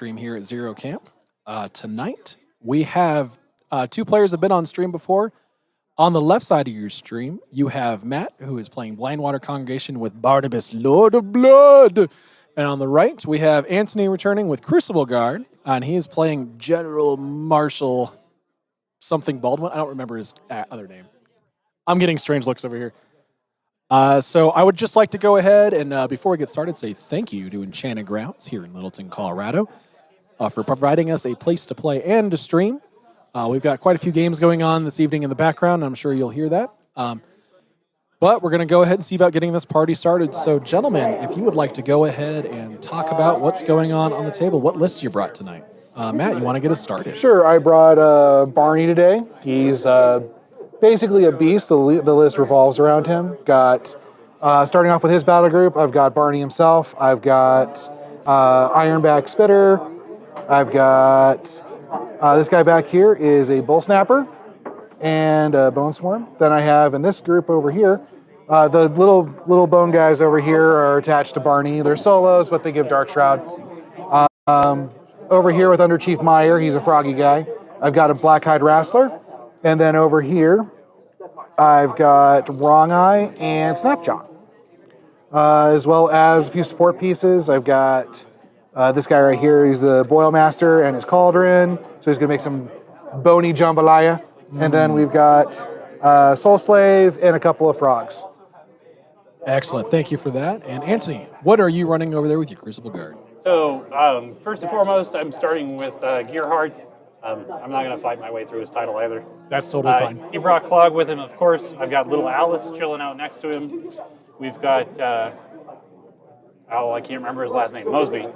stream here at Zero Camp. Tonight, we have two players that have been on stream before. On the left side of your stream, you have Matt, who is playing Blindwater Congregation with Barnabas, Lord of Blood. And on the right, we have Anthony returning with Crucible Guard, and he is playing General Marshal something Baldwin. I don't remember his other name. I'm getting strange looks over here. So I would just like to go ahead and, before we get started, say thank you to Enchanted Grounds here in Littleton, Colorado, for providing us a place to play and to stream. We've got quite a few games going on this evening in the background, and I'm sure you'll hear that. But we're going to go ahead and see about getting this party started. So, gentlemen, if you would like to go ahead and talk about what's going on the table, what lists you brought tonight. Matt, you want to get us started? Sure. I brought Barney today. He's basically a beast. The list revolves around him. Got starting off with his battle group, I've got Barney himself. I've got Ironback Spitter. I've got this guy back here is a Bull Snapper and a Bone Swarm. Then I have in this group over here, the little bone guys over here are attached to Barney. They're solos, but they give Dark Shroud. Over here with Under Chief Meyer, he's a froggy guy. I've got a Blackhide Wrestler. And then over here, I've got Wrong Eye and Snapjaw. As well as a few support pieces. I've got this guy right here. He's the Boil Master and his Cauldron. So he's going to make some bony jambalaya. And then we've got Soul Slave and a couple of frogs. Excellent. Thank you for that. And Anthony, what are you running over there with your Crucible Guard? So, first and foremost, I'm starting with Gearhart. I'm not going to fight my way through his title either. That's totally fine. He brought Clog with him, of course. I've got little Alice chilling out next to him. We've got, I can't remember his last name, Mosby.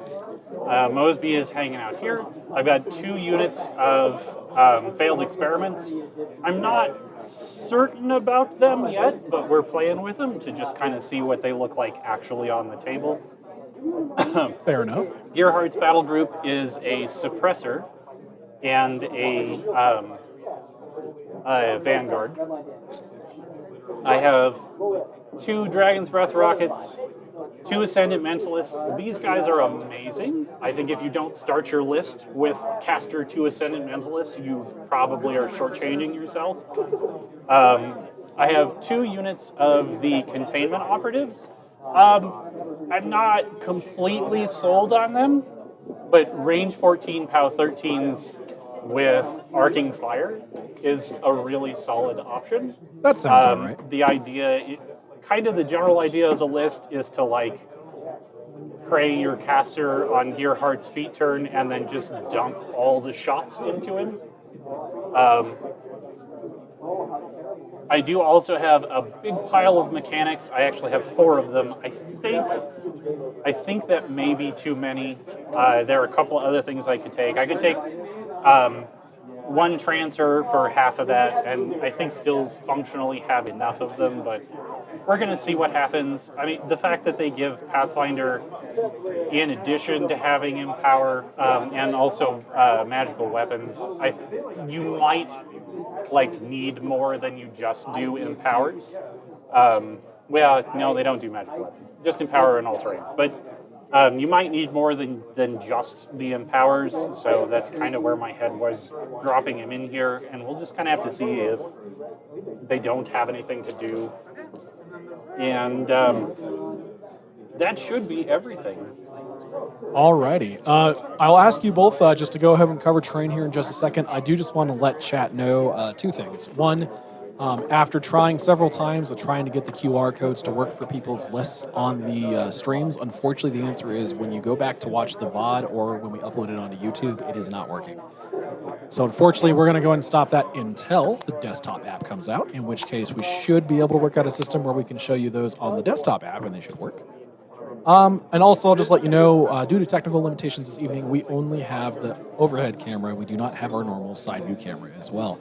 Mosby is hanging out here. I've got 2 units of failed experiments. I'm not certain about them yet, but we're playing with them to just kind of see what they look like actually on the table. Fair enough. Gearhart's battle group is a suppressor and a vanguard. I have 2 Dragon's Breath rockets, 2 Ascendant Mentalists. These guys are amazing. I think if you don't start your list with caster 2 Ascendant Mentalists, you probably are shortchanging yourself. I have 2 units of the Containment Operatives. I'm not completely sold on them, but range 14, POW 13s with Arcing Fire is a really solid option. That sounds all right. The idea, the general idea of the list is to pray your caster on Gearhart's feet turn and then just dump all the shots into him. I do also have a big pile of mechanics. I actually have 4 of them. I think that may be too many. There are a couple of other things I could take. I could take 1 transfer for half of that, and I think still functionally have enough of them, but we're going to see what happens. I mean, the fact that they give Pathfinder, in addition to having Empower, and also magical weapons, you might need more than you just do Empowers. Well, no, they don't do magical weapons. Just Empower and All-Terrain. But you might need more than just the Empowers, so that's kind of where my head was dropping him in here, and we'll just kind of have to see if they don't have anything to do. And that should be everything. Alrighty. I'll ask you both just to go ahead and cover terrain here in just a second. I do just want to let chat know 2 things. One, after trying several times of trying to get the QR codes to work for people's lists on the streams, unfortunately the answer is when you go back to watch the VOD or when we upload it onto YouTube, it is not working. So unfortunately, we're going to go ahead and stop that until the desktop app comes out, in which case we should be able to work out a system where we can show you those on the desktop app, and they should work. And also, I'll just let you know, due to technical limitations this evening, we only have the overhead camera. We do not have our normal side view camera as well.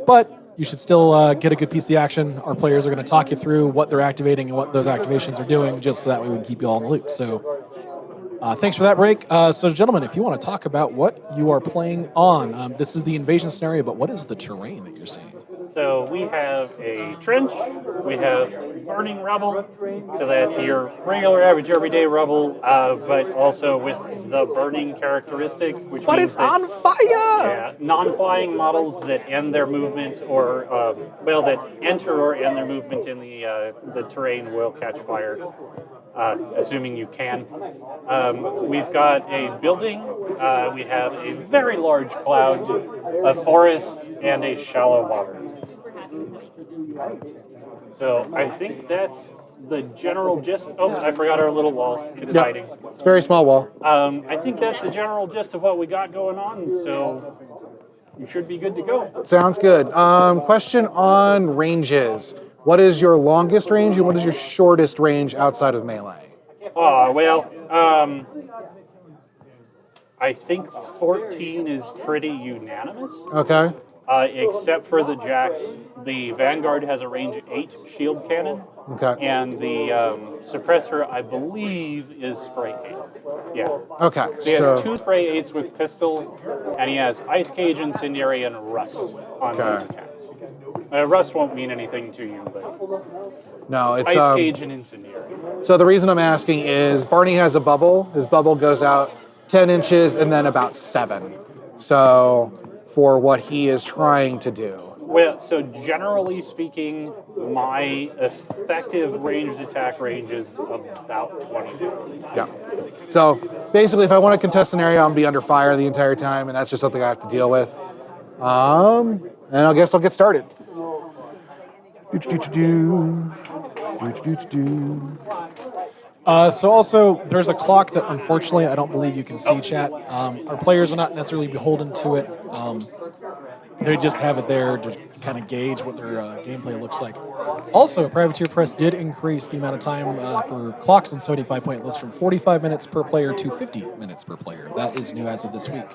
But you should still get a good piece of the action. Our players are going to talk you through what they're activating and what those activations are doing, just so that way we can keep you all in the loop. So thanks for that break. So, gentlemen, if you want to talk about what you are playing on, this is the invasion scenario, but what is the terrain that you're seeing? So we have a trench, we have burning rubble, so that's your regular, average, everyday rubble, but also with the burning characteristic, which But means it's that, on fire! yeah, non-flying models that end their movement, or that enter or end their movement in the terrain will catch fire. Assuming you can. We've got a building, we have a very large cloud, a forest, and a shallow water. So I think that's the general gist. Oh, I forgot our little wall. It's hiding. It's a very small wall. I think that's the general gist of what we got going on, so you should be good to go. Sounds good. Question on ranges. What is your longest range and what is your shortest range outside of melee? I think 14 is pretty unanimous. Okay. Except for the Jax. The Vanguard has a range 8 shield cannon. Okay. And the suppressor, I believe, is spray 8. Yeah. Okay. So he has 2 spray 8s with pistol, and he has Ice Cage, Incendiary, and Rust on those attacks. Rust won't mean anything to you, but no, it's Ice Cage and Incendiary. So the reason I'm asking is Barney has a bubble. His bubble goes out 10 inches and then about 7. So for what he is trying to do. Well, so generally speaking, my effective ranged attack range is about 20. Yeah. So basically, if I want to contest an area, I'm going to be under fire the entire time, and that's just something I have to deal with. And I guess I'll get started. So also, there's a clock that unfortunately I don't believe you can see, chat. Our players are not necessarily beholden to it. They just have it there to kind of gauge what their gameplay looks like. Also, Privateer Press did increase the amount of time for clocks in 75-point lists from 45 minutes per player to 50 minutes per player. That is new as of this week.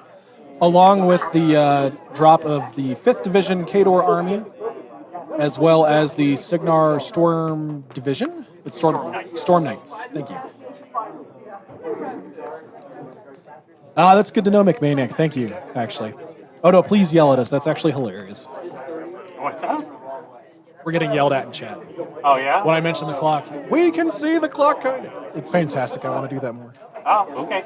Along with the drop of the 5th Division Kador Army, as well as the Signar Storm Division. It's Storm Knights. Thank you. That's good to know, McManiac. Thank you, actually. Oh, no, please yell at us. That's actually hilarious. What's up? We're getting yelled at in chat. Oh, yeah? When I mention the clock, we can see the clock. It's fantastic. I want to do that more. Oh, okay.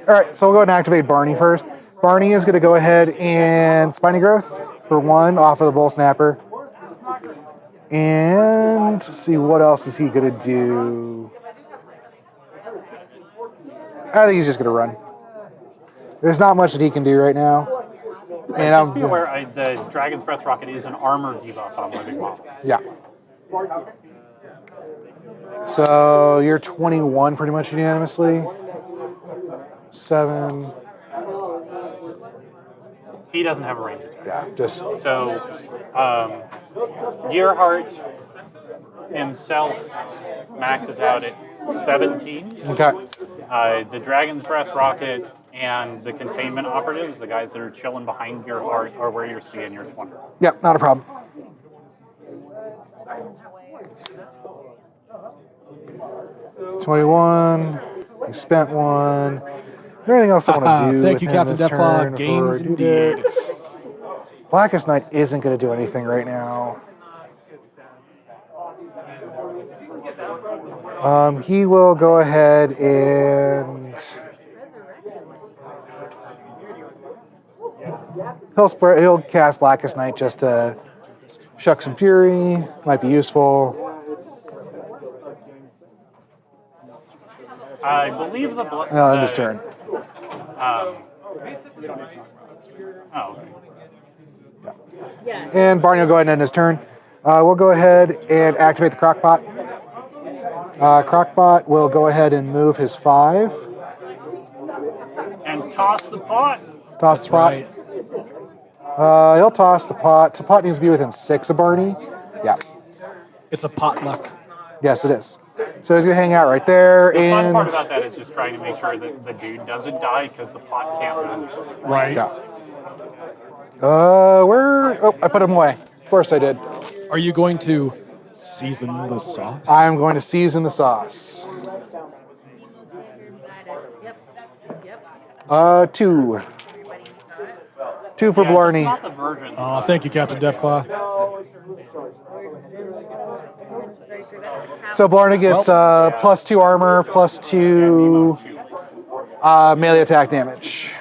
All right, so we'll go ahead and activate Barney first. Barney is going to go ahead and Spiny Growth for 1 off of the Bull Snapper. And let's see, what else is he going to do? I think he's just going to run. There's not much that he can do right now. And just be aware, the Dragon's Breath Rocket is an armor debuff on living models. Yeah. So you're 21 pretty much unanimously. 7. He doesn't have a range attack. Yeah, just... So, Gearhart himself maxes out at 17. Okay. The Dragon's Breath Rocket and the Containment Operatives, the guys that are chilling behind Gearhart, are where you're seeing your 20. Yep, not a problem. $21. You spent 1. Is there anything else I want to do? Thank you, Captain Deathclaw. Games indeed. Blackest Knight isn't going to do anything right now. He will go ahead and he'll cast Blackest Knight just to shuck some fury. Might be useful. I believe the End his turn. Okay. And Barney will go ahead and end his turn. We'll go ahead and activate the Crockpot. Crockpot will go ahead and move his 5. And toss the pot. Toss the pot. He'll toss the pot. The pot needs to be within 6 of Barney. Yeah. It's a potluck. Yes, it is. So he's going to hang out right there. The fun and part about that is just trying to make sure that the dude doesn't die because the pot can't move. Right. Yeah. I put him away. Of course I did. Are you going to season the sauce? I'm going to season the sauce. 2. 2 for Blarney. Not the version. Thank you, Captain Deathclaw. So Blarney gets +2 armor, +2 melee attack damage.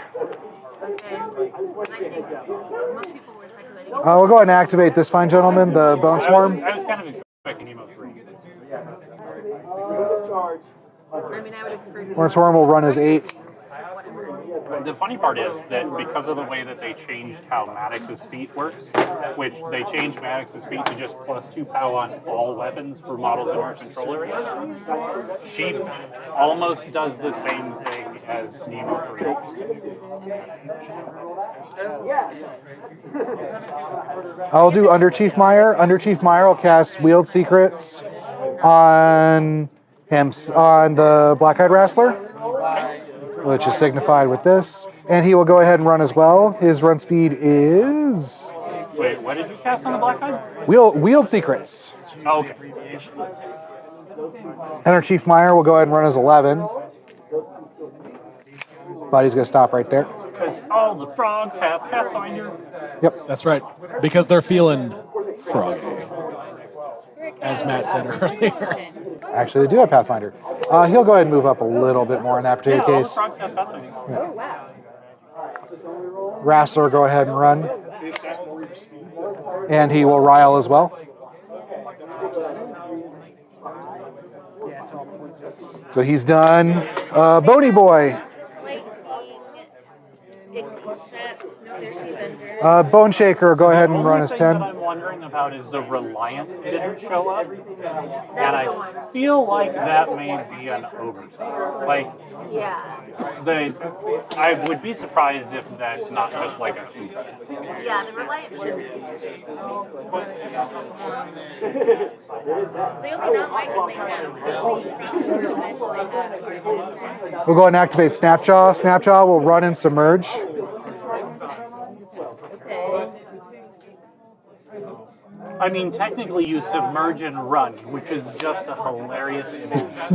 We'll go ahead and activate this fine gentleman, the Bone Swarm. I was kind of expecting Emo 3. Bone Swarm will run as 8. The funny part is that because of the way that they changed how Maddox's feat works, which they changed Maddox's feat to just +2 POW on all weapons for models in our control area, she almost does the same thing as Emo 3. I'll do Under Chief Meyer. Under Chief Meyer will cast Wield Secrets on him, on the Black-Eyed Wrestler, which is signified with this. And he will go ahead and run as well. His run speed is... Wait, what did you cast on the Black-Eyed? Wield Secrets. Oh, okay. Under Chief Meyer will go ahead and run as 11. But he's going to stop right there. Because all the frogs have Pathfinder. Yep. That's right. Because they're feeling froggy, as Matt said earlier. Actually, they do have Pathfinder. He'll go ahead and move up a little bit more in that particular All the case. frogs have Pathfinder. Wrestler, go ahead and run. And he will rile as well. So he's done. Boney Boy. Bone Shaker, go ahead and run as 10. What I'm wondering about is the Reliant didn't show up, and I feel like that may be an oversight. Like, I would be surprised if that's not just like a oops. Yeah, the Reliant should be. They only not like when they have. We'll go ahead and activate Snapjaw. Snapjaw will run and submerge. I mean, technically you submerge and run, which is just a hilarious image. I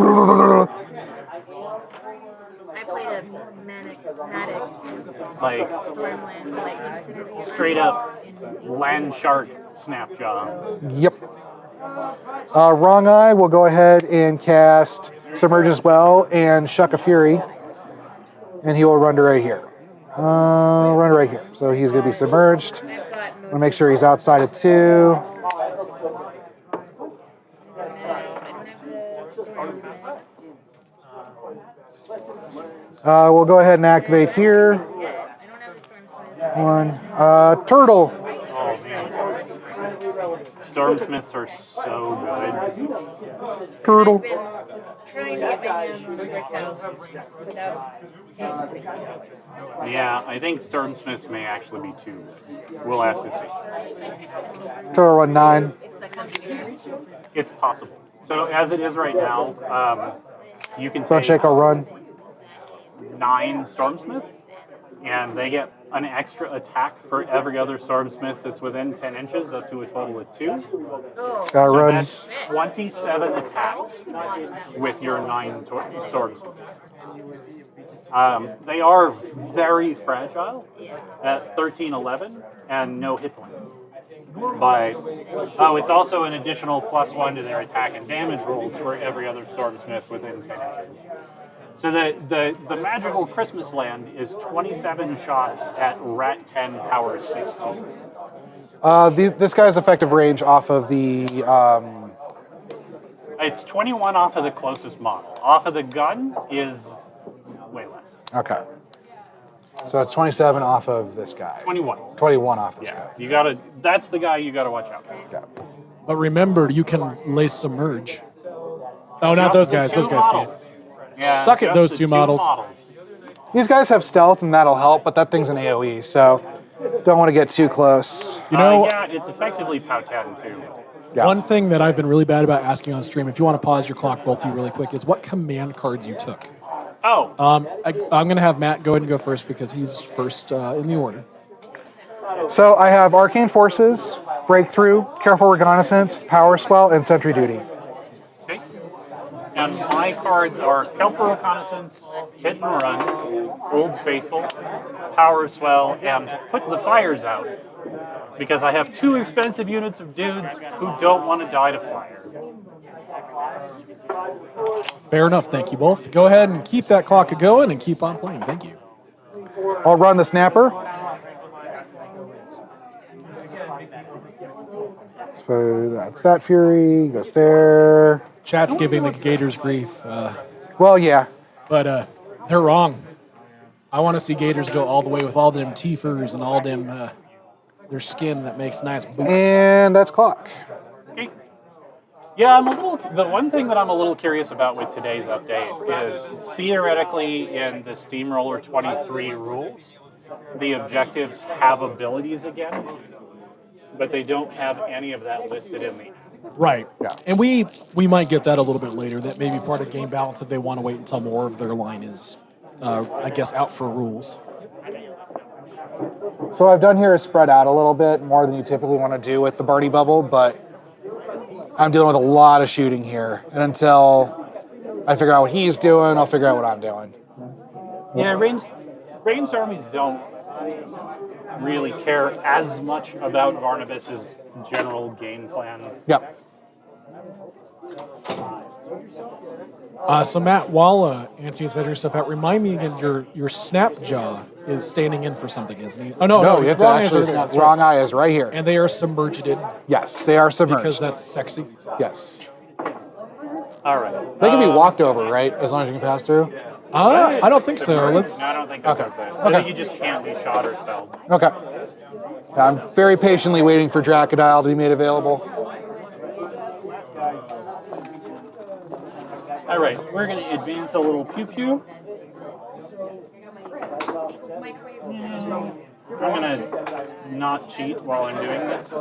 played a Maddox Like, Stormlands, like Infinity. straight up land shark Snapjaw. Yep. Wrong Eye will go ahead and cast Submerge as well and Shuck a Fury. And he will run to right here. Run right here. So he's going to be submerged. I'm going to make sure he's outside of 2. We'll go ahead and activate here. 1. Turtle. Oh man. Stormsmiths are so good. Turtle. Trying to get my hands on the cow without Yeah, I think Stormsmiths may actually be 2. We'll have to see. Turtle run 9. It's possible. So as it is right now, you can Don't take shake, I'll run. 9 Stormsmiths, and they get an extra attack for every other Stormsmith that's within 10 inches, up to a total of 2. Gotta So run. that's 27 attacks with your 9 Stormsmiths. They are very fragile at 13-11 and no hit points. But it's also an additional +1 to their attack and damage rolls for every other Stormsmith within 10 inches. So the magical Christmas land is 27 shots at Rat 10 power 16. This guy's effective range off of the... It's 21 off of the closest model. Off of the gun is way less. Okay. So it's 27 off of this guy. 21. 21 off this Yeah, guy. that's the guy you gotta watch out for. Yeah. But remember, you can lay submerge. Oh, not those guys. Those guys can't. Yeah, Suck at just those the two models. These guys have stealth, and that'll help, but that thing's an AoE, so don't want to get too close. You know, yeah, it's effectively POW 10 too. Yeah. one thing that I've been really bad about asking on stream, if you want to pause your clock roll through really quick, is what command cards you took. Oh, I'm going to have Matt go ahead and go first because he's first in the order. So I have Arcane Forces, Breakthrough, Careful Reconnaissance, Power Swell, and Sentry Duty. okay. And my cards are Careful Reconnaissance, Hit and Run, Old Faithful, Power Swell, and Put the Fires Out. because I have 2 expensive units of dudes who don't want to die to fire. Fair enough. Thank you both. Go ahead and keep that clock going and keep on playing. Thank you. I'll run the snapper. So that's that fury. Goes there. Chat's giving the Gators grief, Well, yeah. but they're wrong. I want to see Gators go all the way with all them teefers and all them their skin that makes nice boots. And that's clock. Okay. Yeah, the one thing that I'm a little curious about with today's update is theoretically in the Steamroller 23 rules, the objectives have abilities again, but they don't have any of that listed in the. Right. Yeah. And we might get that a little bit later. That may be part of game balance if they want to wait until more of their line is, I guess, out for rules. So what I've done here is spread out a little bit more than you typically want to do with the Barney bubble, but I'm dealing with a lot of shooting here. And until I figure out what he's doing, I'll figure out what I'm doing. Yeah, ranged armies don't really care as much about Barnabas's general game plan. Yep. So Matt, while Anthony's measuring stuff out, remind me again, your snap jaw is standing in for something, isn't he? Oh no, it's wrong actually answer. it's not. Wrong eye is right here. And they are submerged Yes, they are submerged. because that's sexy. Yes. All right. They can be walked over, right? As long as you can pass through. I don't think so. Let's. No, I don't think Okay. that does that. I Okay. think you just can't be shot or spelled. Okay. I'm very patiently waiting for Dracodile to be made available. All right, we're going to advance a little pew-pew. I'm going to not cheat while I'm doing this.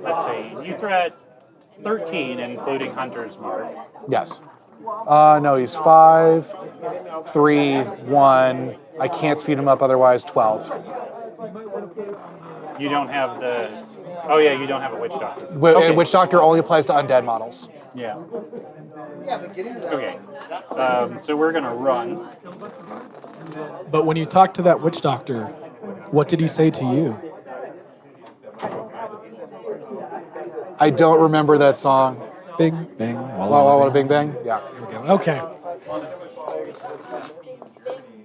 Let's see. You threat 13, including Hunter's Mark. Yes. No, he's 5, 3, 1. I can't speed him up otherwise, 12. You don't have the... Oh, yeah, you don't have a Witch Doctor. And Witch Doctor only applies to undead models. Yeah. Okay. So we're going to run. But when you talk to that witch doctor, what did he say to you? I don't remember that song. Bing, bang, Walla Walla Bing Bang? Yeah. Okay.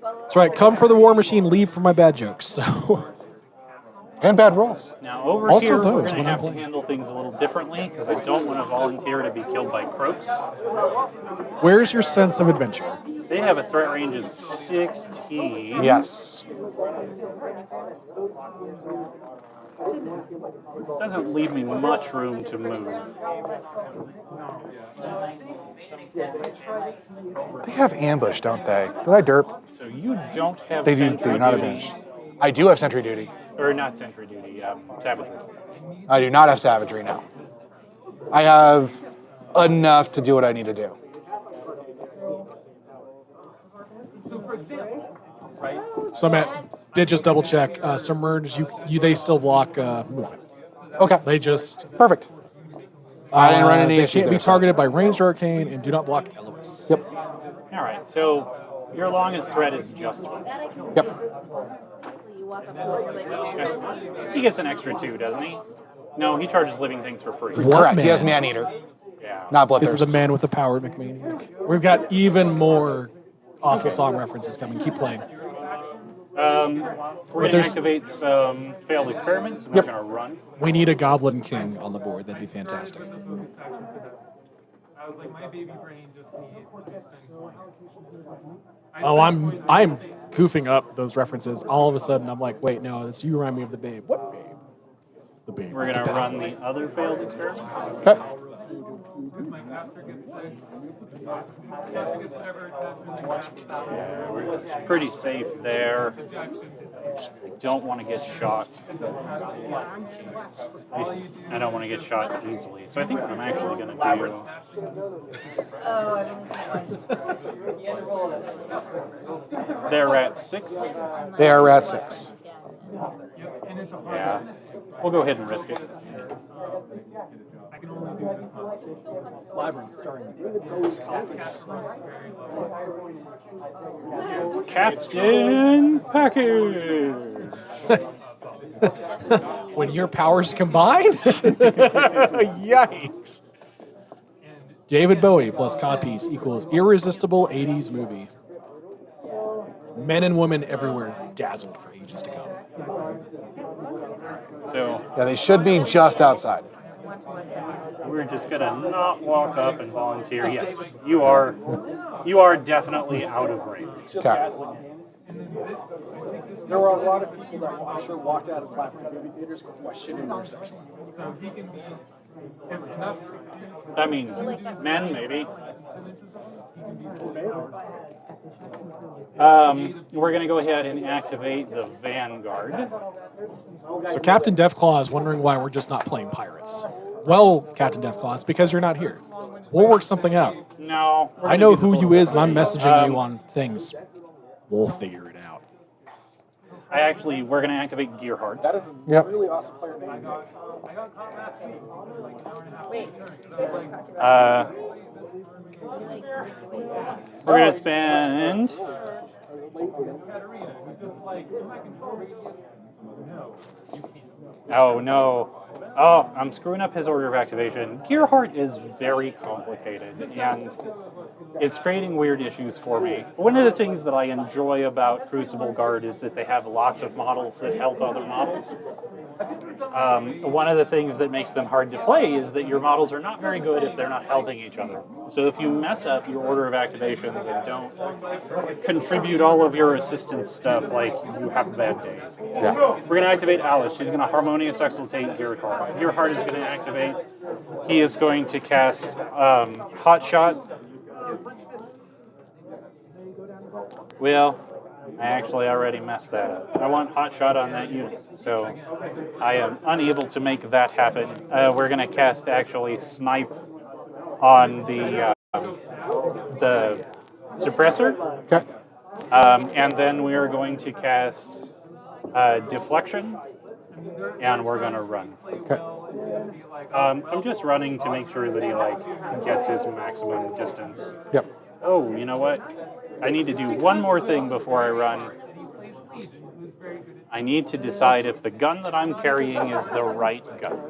That's right. Come for the war machine, leave for my bad jokes. So. And bad rolls. Now over Also here, we're those, going to when I'm have to playing. handle things a little differently because I don't want to volunteer to be killed by croaks. Where's your sense of adventure? They have a threat range of 16. Yes. Doesn't leave me much room to move. They have ambush, don't they? Did I derp? So you don't have They do sentry not duty. ambush. I do have sentry duty. Or not sentry duty, savagery. I do not have savagery now. I have enough to do what I need to do. So Matt did just double check. Submerge, they still block movement. Okay. They just Perfect. I didn't run any They issues can't be there, so- targeted by ranged arcane and do not block Elois. Yep. All right, so your longest threat is just 1. Yep. He gets an extra 2, doesn't he? No, he charges living things for free. What Correct. He has man? Man-Eater, Yeah. not This Bloodthirst. is the man with the power, McManiac. We've got even more awful song references coming. Keep playing. We're going to there's- activate some failed experiments, and Yep. we're going to run. We need a Goblin King on the board. That'd be fantastic. I was like, my baby brain just needs. Oh, I'm goofing up those references. All of a sudden, I'm like, wait, no, that's you remind me of the Babe. What Babe? The Babe. We're going to run the other failed experiments. Okay. My caster gets 6. Caster gets whatever attachment. Pretty safe there. Don't want to get shot. At least I don't want to get shot easily. So I think what I'm actually going to do. Oh, I've only seen one. They're at 6. They are at 6. Yeah. We'll go ahead and risk it. I can only do this month. Labyrinth starring David Bowie's classics. Captain Packard. When your powers combine? Yikes. David Bowie plus codpiece equals irresistible 80s movie. Men and women everywhere dazzled for ages to come. So Yeah, they should be just outside. we're just gonna not walk up and volunteer. Yes, you are definitely out of range. Okay. There were a lot of people that I'm sure walked out of Blackburn movie theaters questioning their sexuality. So he can be, it's enough. I mean, men maybe. We're going to go ahead and activate the Vanguard. So Captain Deathclaw is wondering why we're just not playing pirates. Well, Captain Deathclaw, it's because you're not here. We'll work something out. No. we're I gonna know do who this you little is, and I'm differently. messaging you on things. We'll figure it out. We're going to activate Gearhart. That is a Yep. really awesome player name. I got caught last week. Like an hour and a half. Wait. We're going to spend. Katarina, who's just like, in my control radius. No, you can't. Oh, no. Oh, I'm screwing up his order of activation. Gearhart is very complicated, and it's creating weird issues for me. One of the things that I enjoy about Crucible Guard is that they have lots of models that help other models. One of the things that makes them hard to play is that your models are not very good if they're not helping each other. So if you mess up your order of activations and don't contribute all of your assistance stuff, like, you have bad days. Yeah. We're going to activate Alice. She's going to harmonious exultate Gearhart. Gearhart is going to activate. He is going to cast Hot Shot. Well, I actually already messed that up. I want Hot Shot on that unit, so I am unable to make that happen. We're going to cast actually Snipe on the suppressor, Okay. and then we are going to cast Deflection, and we're going to run. Okay. I'm just running to make sure that he gets his maximum distance. Yep. Oh, you know what? I need to do one more thing before I run. I need to decide if the gun that I'm carrying is the right gun.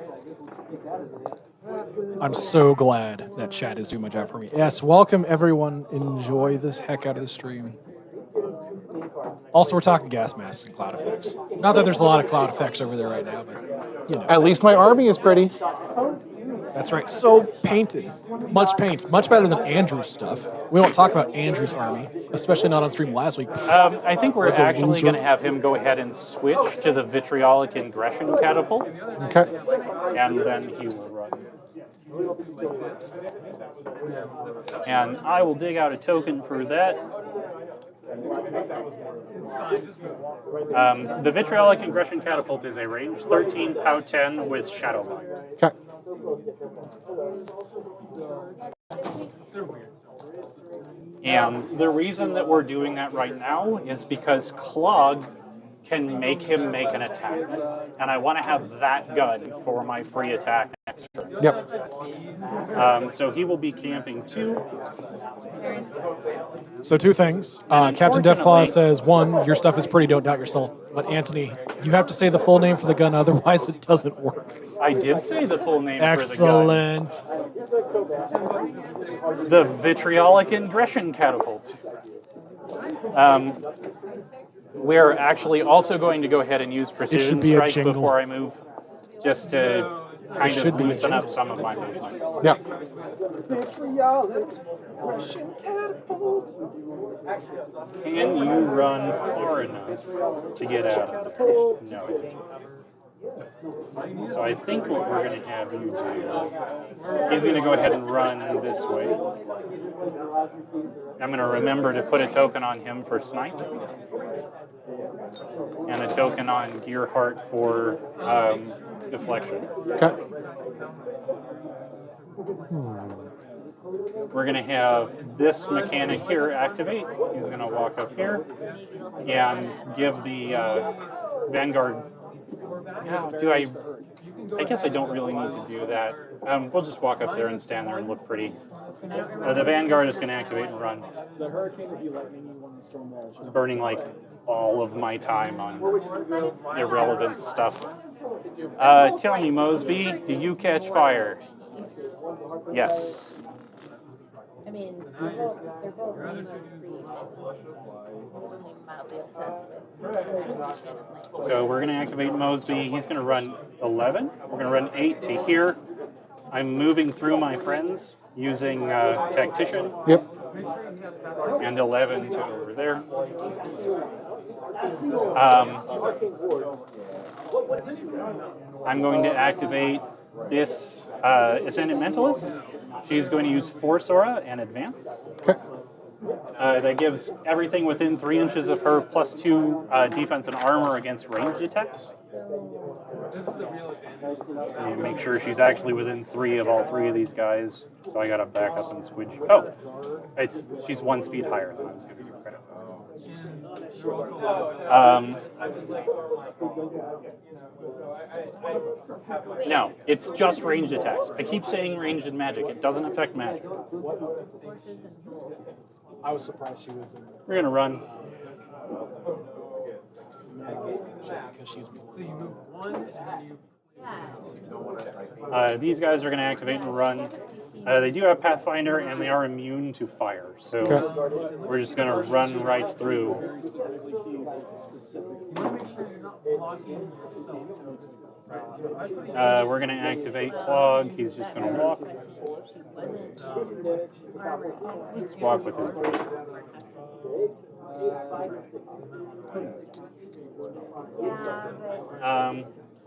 I'm so glad that chat is doing my job for me. Yes, welcome everyone. Enjoy this heck out of the stream. Also, we're talking gas masks and cloud effects. Not that there's a lot of cloud effects over there right now, but you know. At least my army is pretty. That's right. So painted. Much paint. Much better than Andrew's stuff. We won't talk about Andrew's army, especially not on stream last week. I think we're What the actually loser. going to have him go ahead and switch to the Vitriolic Ingression Catapult, Okay. and then he will run. And I will dig out a token for that. The Vitriolic Ingression Catapult is a range 13 POW 10 with Shadowbind. Okay. And the reason that we're doing that right now is because Clog can make him make an attack. And I want to have that gun for my free attack next turn. Yep. So he will be camping 2. So two things. Captain Deathclaw says, one, your stuff is pretty, don't doubt yourself. But Anthony, you have to say the full name for the gun, otherwise it doesn't work. I did say the full name Excellent. for the gun. The Vitriolic Ingression Catapult. We're actually also going to go ahead and use Precision be a Strike jingle. before I move, just to kind should of be a loosen up jingle. some of my movement. Yep. Can you run far enough to get out of there? No. So I think what we're going to have you do, he's going to go ahead and run this way. I'm going to remember to put a token on him for Snipe, and a token on Gearhart for Deflection. Okay. We're going to have this mechanic here activate. He's going to walk up here and give the Vanguard. I guess I don't really need to do that. We'll just walk up there and stand there and look pretty. The Vanguard is going to activate and run. The hurricane would be lightning you on the stone walls. It's burning like all of my time on irrelevant stuff. Tell me, Mosby, do you catch fire? Yes. I mean, they're both Nemo creations. I'm mildly obsessed with. So we're going to activate Mosby. He's going to run 11. We're going to run 8 to here. I'm moving through my friends using Tactician. Yep. And 11 to over there. I'm going to activate this Ascendant Mentalist. She's going to use Force Aura and Advance. Okay. That gives everything within 3 inches of her +2 defense and armor against ranged attacks. And make sure she's actually within 3 of all 3 of these guys. So I got to back up and squidge. Oh, she's 1 speed higher than I was giving you credit for. No, it's just ranged attacks. I keep saying ranged and magic. It doesn't affect magic. I was surprised she was in there. We're going to run. Because she's So you move 1 and then you. These guys are going to activate and run. They do have Pathfinder, and they are immune to fire. So we're just going to run right through. You want to make sure you're not blocking yourself. We're going to activate Clog. He's just going to walk. Let's walk with him.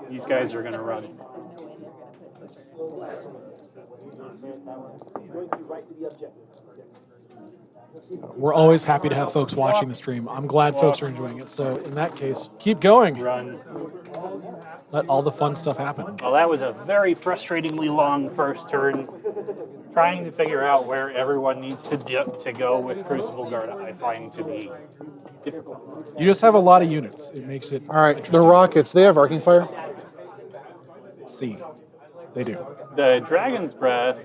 These guys are going to run. We're always happy to have folks watching the stream. I'm glad folks are enjoying it. So in that case, keep going. Run. Let all the fun stuff happen. Well, that was a very frustratingly long first turn. Trying to figure out where everyone needs to go with Crucible Guard, I find to be difficult. You just have a lot of units. It makes it All right. The interesting. rockets, they have arcing fire? C. They do. The Dragon's Breath,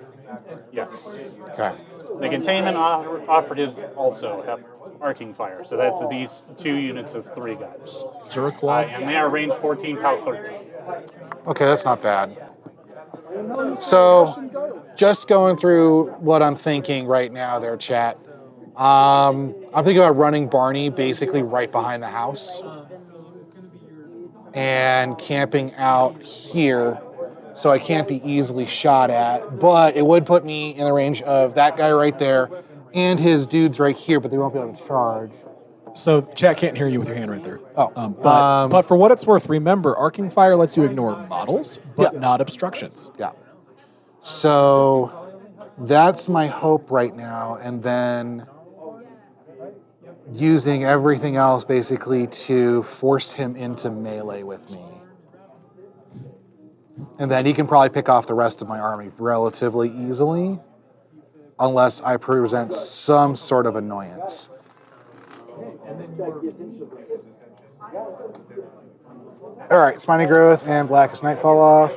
yes. Okay. The containment operatives also have arcing fire, so that's these 2 units of 3 guys. Jerkwads. And they are range 14, power 13. Okay, that's not bad. So, just going through what I'm thinking right now there, chat. I'm thinking about running Barney basically right behind the house and camping out here so I can't be easily shot at, but it would put me in the range of that guy right there and his dudes right here, but they won't be able to charge. So chat can't hear you with your hand right there. Oh. But for what it's worth, remember, arcing fire lets you ignore models, but not obstructions. Yeah. So that's my hope right now, and then using everything else basically to force him into melee with me. And then he can probably pick off the rest of my army relatively easily, unless I present some sort of annoyance. All right, Spiny Growth and Blackest Night fall off.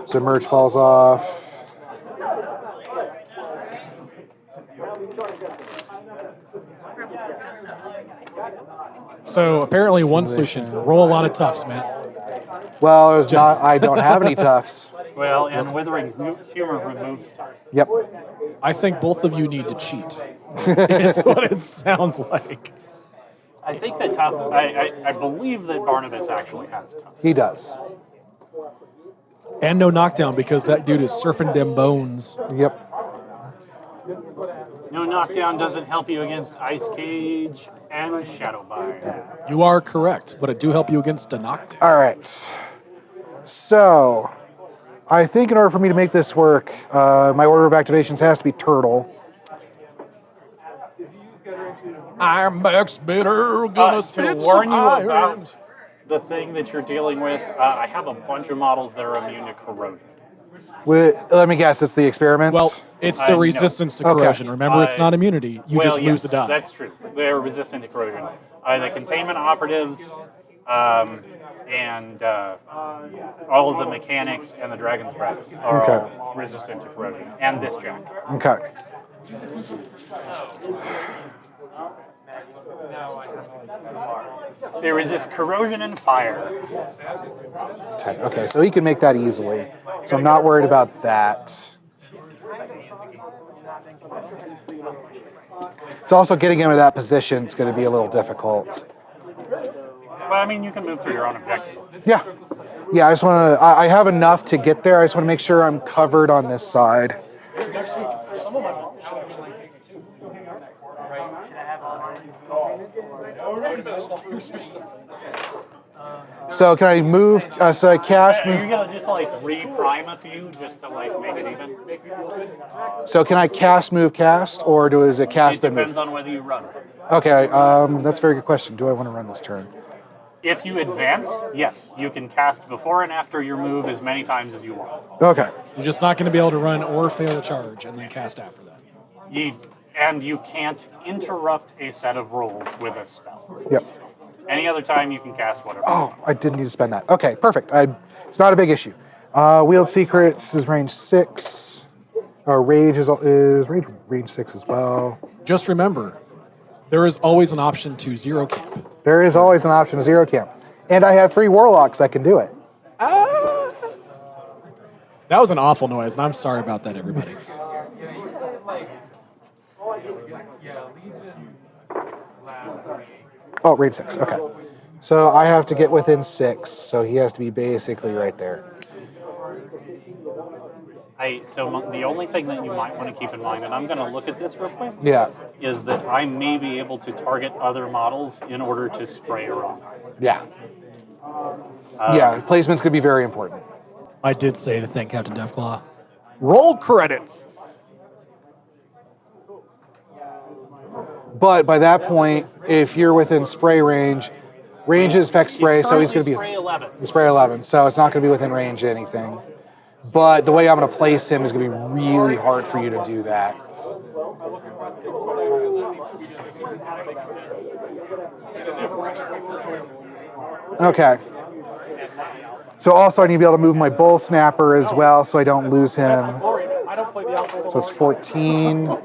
Submerge falls off. So apparently one solution, roll a lot of toughs, man. Well, there's not. I don't have any toughs. Well, and Withering Humor removes stuff. Yep. I think both of you need to cheat. Is what it sounds like. I think that I believe that Barnabas actually has tough. He does. And no knockdown because that dude is surfing them bones. Yep. No knockdown doesn't help you against Ice Cage and Shadowbind. You are correct, but it do help you against a knockdown. All right. So, I think in order for me to make this work, my order of activations has to be Turtle. I'm Max Bitter, gonna To spit warn some you iron. about the thing that you're dealing with, I have a bunch of models that are immune to corrosion. Let me guess, it's the experiments? Well, it's the No. resistance to Okay. corrosion. Remember, it's not immunity. You just lose the die. That's true. They're resistant to corrosion. The containment operatives, and all of the mechanics and the dragon's breaths are all resistant to corrosion, and this jack. Okay. They resist corrosion and fire. 10. Okay, so he can make that easily. So I'm not worried about that. It's also getting him in that position is going to be a little difficult. Well, I mean, you can move through your own objective. Yeah. Yeah, I just want to, I have enough to get there. I just want to make sure I'm covered on this side. Next week, some of my mom should actually take it too. So can I move, so I cast, Are you gonna just like re-prime a few just to like make it even? so can I cast, move, cast, or is it cast It and move? depends on whether you run. Okay, that's a very good question. Do I want to run this turn? If you advance, yes, you can cast before and after your move as many times as you want. Okay. You're just not going to be able to run or fail a charge and then cast after that. And you can't interrupt a set of rolls with a spell. Yep. Any other time you can cast whatever. Oh, I didn't need to spend that. Okay, perfect. It's not a big issue. Wield Secrets is range 6. Rage is range 6 as well. Just remember, there is always an option to zero camp. There is always an option to zero camp. And I have 3 Warlocks that can do it. That was an awful noise, and I'm sorry about that, everybody. Oh, range 6. Okay. So I have to get within 6, so he has to be basically right there. So the only thing that you might want to keep in mind, and I'm going to look at this real quick, Yeah. is that I may be able to target other models in order to spray around. Yeah. Yeah, placements could be very important. I did say to thank Captain Deathclaw. Roll credits! But by that point, if you're within spray range is effect spray, so he's going to be spray 11. spray 11, so it's not going to be within range of anything. But the way I'm going to place him is going to be really hard for you to do that. Okay. So also I need to be able to move my Bull Snapper as well so I don't lose him. So it's 14.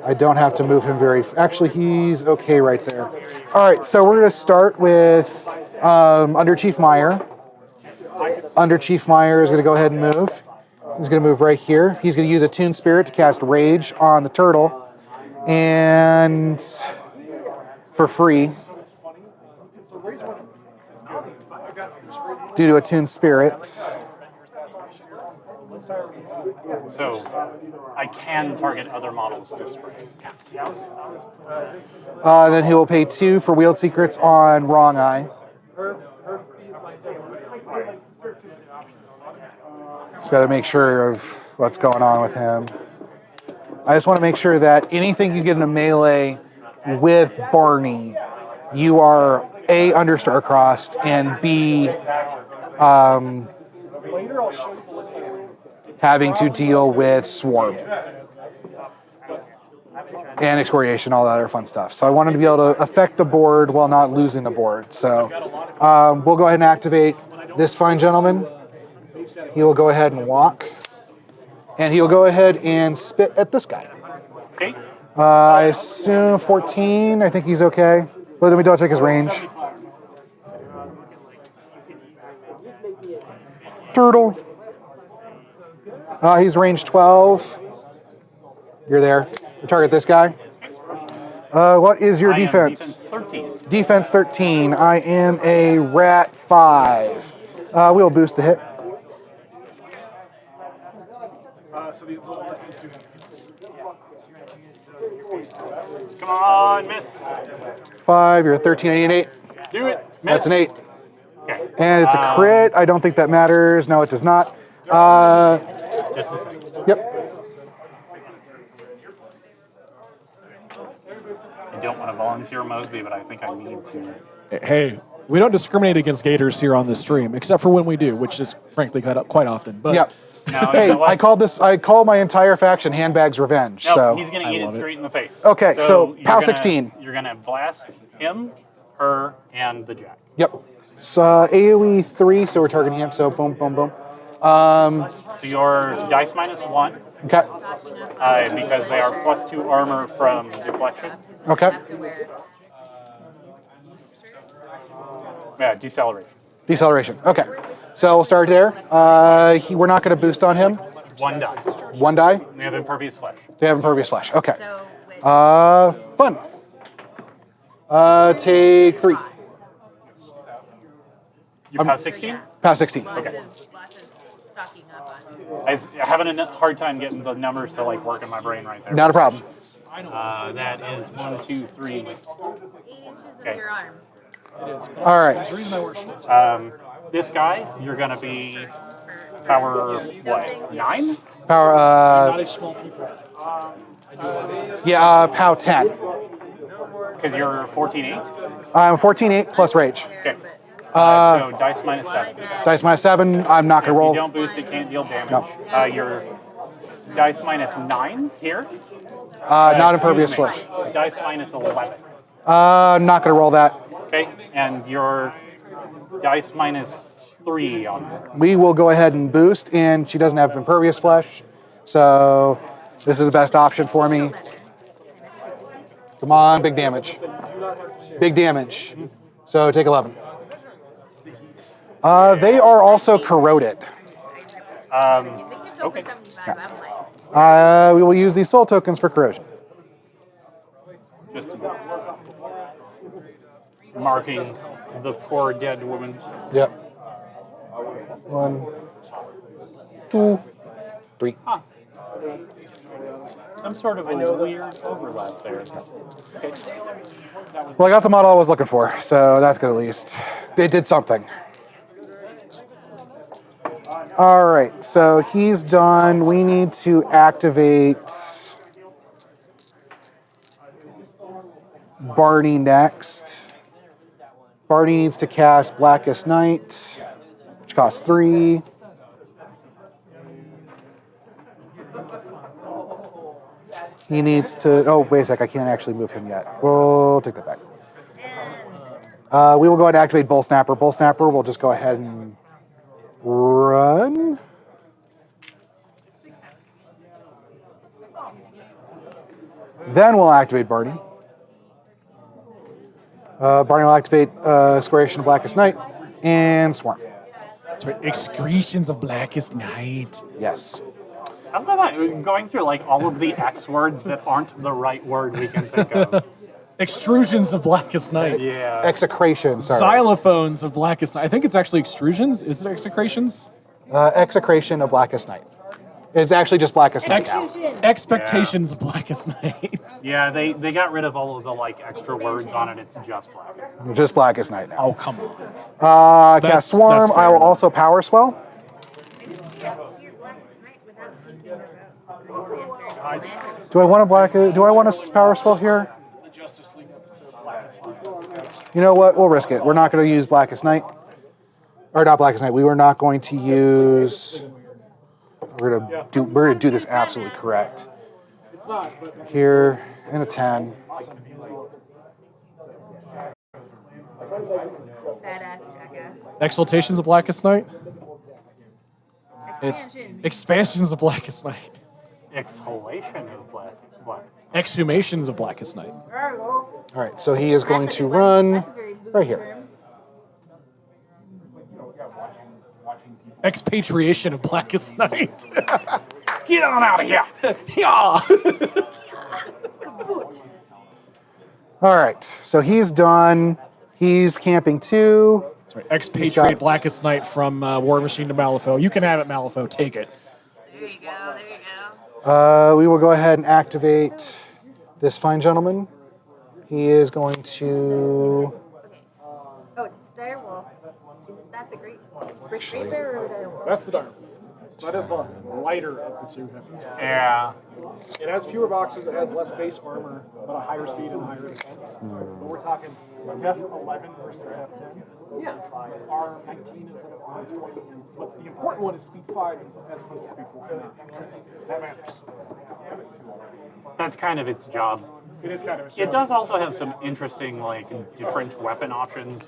I don't have to move him actually, he's okay right there. All right, so we're going to start with Under Chief Meyer. Under Chief Meyer is going to go ahead and move. He's going to move right here. He's going to use a Toon Spirit to cast Rage on the turtle. And for free. Due to a Toon Spirit. So I can target other models to spray. Then he will pay 2 for Wield Secrets on Wrong Eye. Just got to make sure of what's going on with him. I just want to make sure that anything you get in a melee with Barney, you are A, under Star-Crossed, and B, having to deal with Swarm. And Excoriation, all that other fun stuff. So I wanted to be able to affect the board while not losing the board. So we'll go ahead and activate this fine gentleman. He will go ahead and walk. And he will go ahead and spit at this guy. Okay. I assume 14. I think he's okay. Let me double check his range. Turtle. He's range 12. You're there. You target this guy. What is your defense? Defense 13. Defense 13. I am a rat 5. We'll boost the hit. Come on, miss. 5. You're a 13. I need an 8. Do it. Miss. That's an 8. Okay. And it's a crit. I don't think that matters. No, it does not. Just this way. Yep. I don't want to volunteer Mosby, but I think I need to. Hey, we don't discriminate against Gators here on this stream, except for when we do, which is frankly quite often. But Yep. No, Hey, you know what? I call my entire faction Handbags Revenge. No, so he's going to eat it love it. straight in the face. Okay, so you're PAL gonna- 16. You're going to blast him her, and the jack. Yep. It's AoE 3, so we're targeting him. So boom, boom, boom. So your dice -1, Okay. because they are +2 armor from deflection. Okay. Yeah, deceleration. Deceleration. Okay. So we'll start there. We're not going to boost on him. 1 die. 1 die. We have impervious flesh. They have impervious flesh. Okay. So, wait. Fun. Take 3. You pass 16? Pass 16. Lots of stocking up on. I was having a hard time getting the numbers to like work in my brain right there. Not a problem. That is 1, 2, 3. 8 inches Okay. of your arm. All right. This guy, you're gonna be power what? 9? Power. Not a small people. Yeah. POW 10. Because you're 14/8. I'm 14/8 plus rage. Okay. So dice -7. Dice -7. I'm not If going to you roll. don't boost, it can't deal damage. Your dice -9 here. Not Excuse impervious me. flesh. Dice -11. Not going to roll that. Okay, and your dice -3 on it. We will go ahead and boost, and she doesn't have impervious flesh, so this is the best option for me. Come on, big damage. Big damage. So take 11. They are also corroded. If it gets over Okay. 75, I'm like, We will use these soul tokens for corrosion. Just marking the poor dead woman. Yep. 1, 2, 3. Some sort of a weird overlap there. Okay. Well, I got the model I was looking for, so that's good at least. They did something. All right, so he's done. We need to activate Barney next. Barney needs to cast Blackest Night, which costs 3. He needs to. Oh, wait a sec. I can't actually move him yet. We'll take that back. We will go ahead and activate Bull Snapper. Bull Snapper will just go ahead and run. Then we'll activate Barney. Barney will activate Excoriation of Blackest Night and Swarm. That's right. Excretions of Blackest Night. Yes. How about that? Going through like all of the X words that aren't the right word we can think of. Extrusions of Blackest Night. Yeah. Execration, sorry. Xylophones of Blackest Night. I think it's actually extrusions. Is it execrations? Execration of Blackest Night. It's actually just Blackest Night now. Expectations of Blackest Night. Yeah, they got rid of all of the like extra words on it. It's just black. Just Blackest Night now. Oh, come on. Cast Swarm. that's fair I will enough. also Power Swell. Do I want a Power Swell here? You know what? We'll risk it. We're not going to use Blackest Night. Or not Blackest Night. We were not going to use. We're gonna do this absolutely correct. Here and a 10. badass jackass. Exaltations of Blackest Night. It's Expansion. expansions of Blackest Night. Exhalation of black. Exhumations of Blackest Night. All right, so he is going to run right here. Expatriation of Blackest Night. Get on out of here! Yeah. All right, so he's done. He's camping 2. That's right. Expatriate Blackest Night from Warmachine to Malifaux. You can have it, Malifaux. Take it. There you go, there you go. We will go ahead and activate this fine gentleman. He is going to. Oh, it's Direwolf. Is that the Great Bear or Direwolf? That's the dark. That is the lighter of the two heavies. Yeah. It has fewer boxes, it has less base armor, but a higher speed and higher defense. But we're talking Def 11 versus Def 10. Yeah. R19 instead of R20. But the important one is speed 5 as opposed to speed 4. That matters. That's kind of its job. It is kind of a It does also have some interesting, like, different weapon options.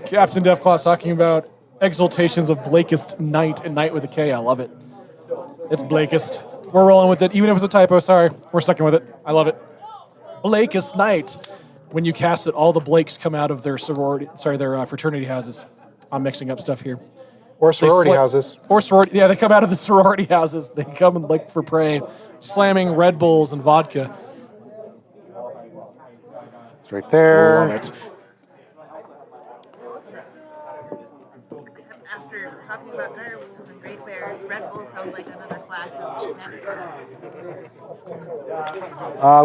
Captain Deathclaw talking about exaltations of Blakest Knight and Knight with a K. I love it. It's Blakest. We're rolling with it, even if it's a typo. Sorry, we're sticking with it. I love it. Blakest Knight. When you cast it, all the Blakes come out of their their fraternity houses. I'm mixing up stuff here. Or sorority houses. Or sorority. Yeah, they come out of the sorority houses. They come and look for prey, slamming Red Bulls and vodka. It's right there. Love it. After talking about direwolves and great bears, Red Bull sounds like another class of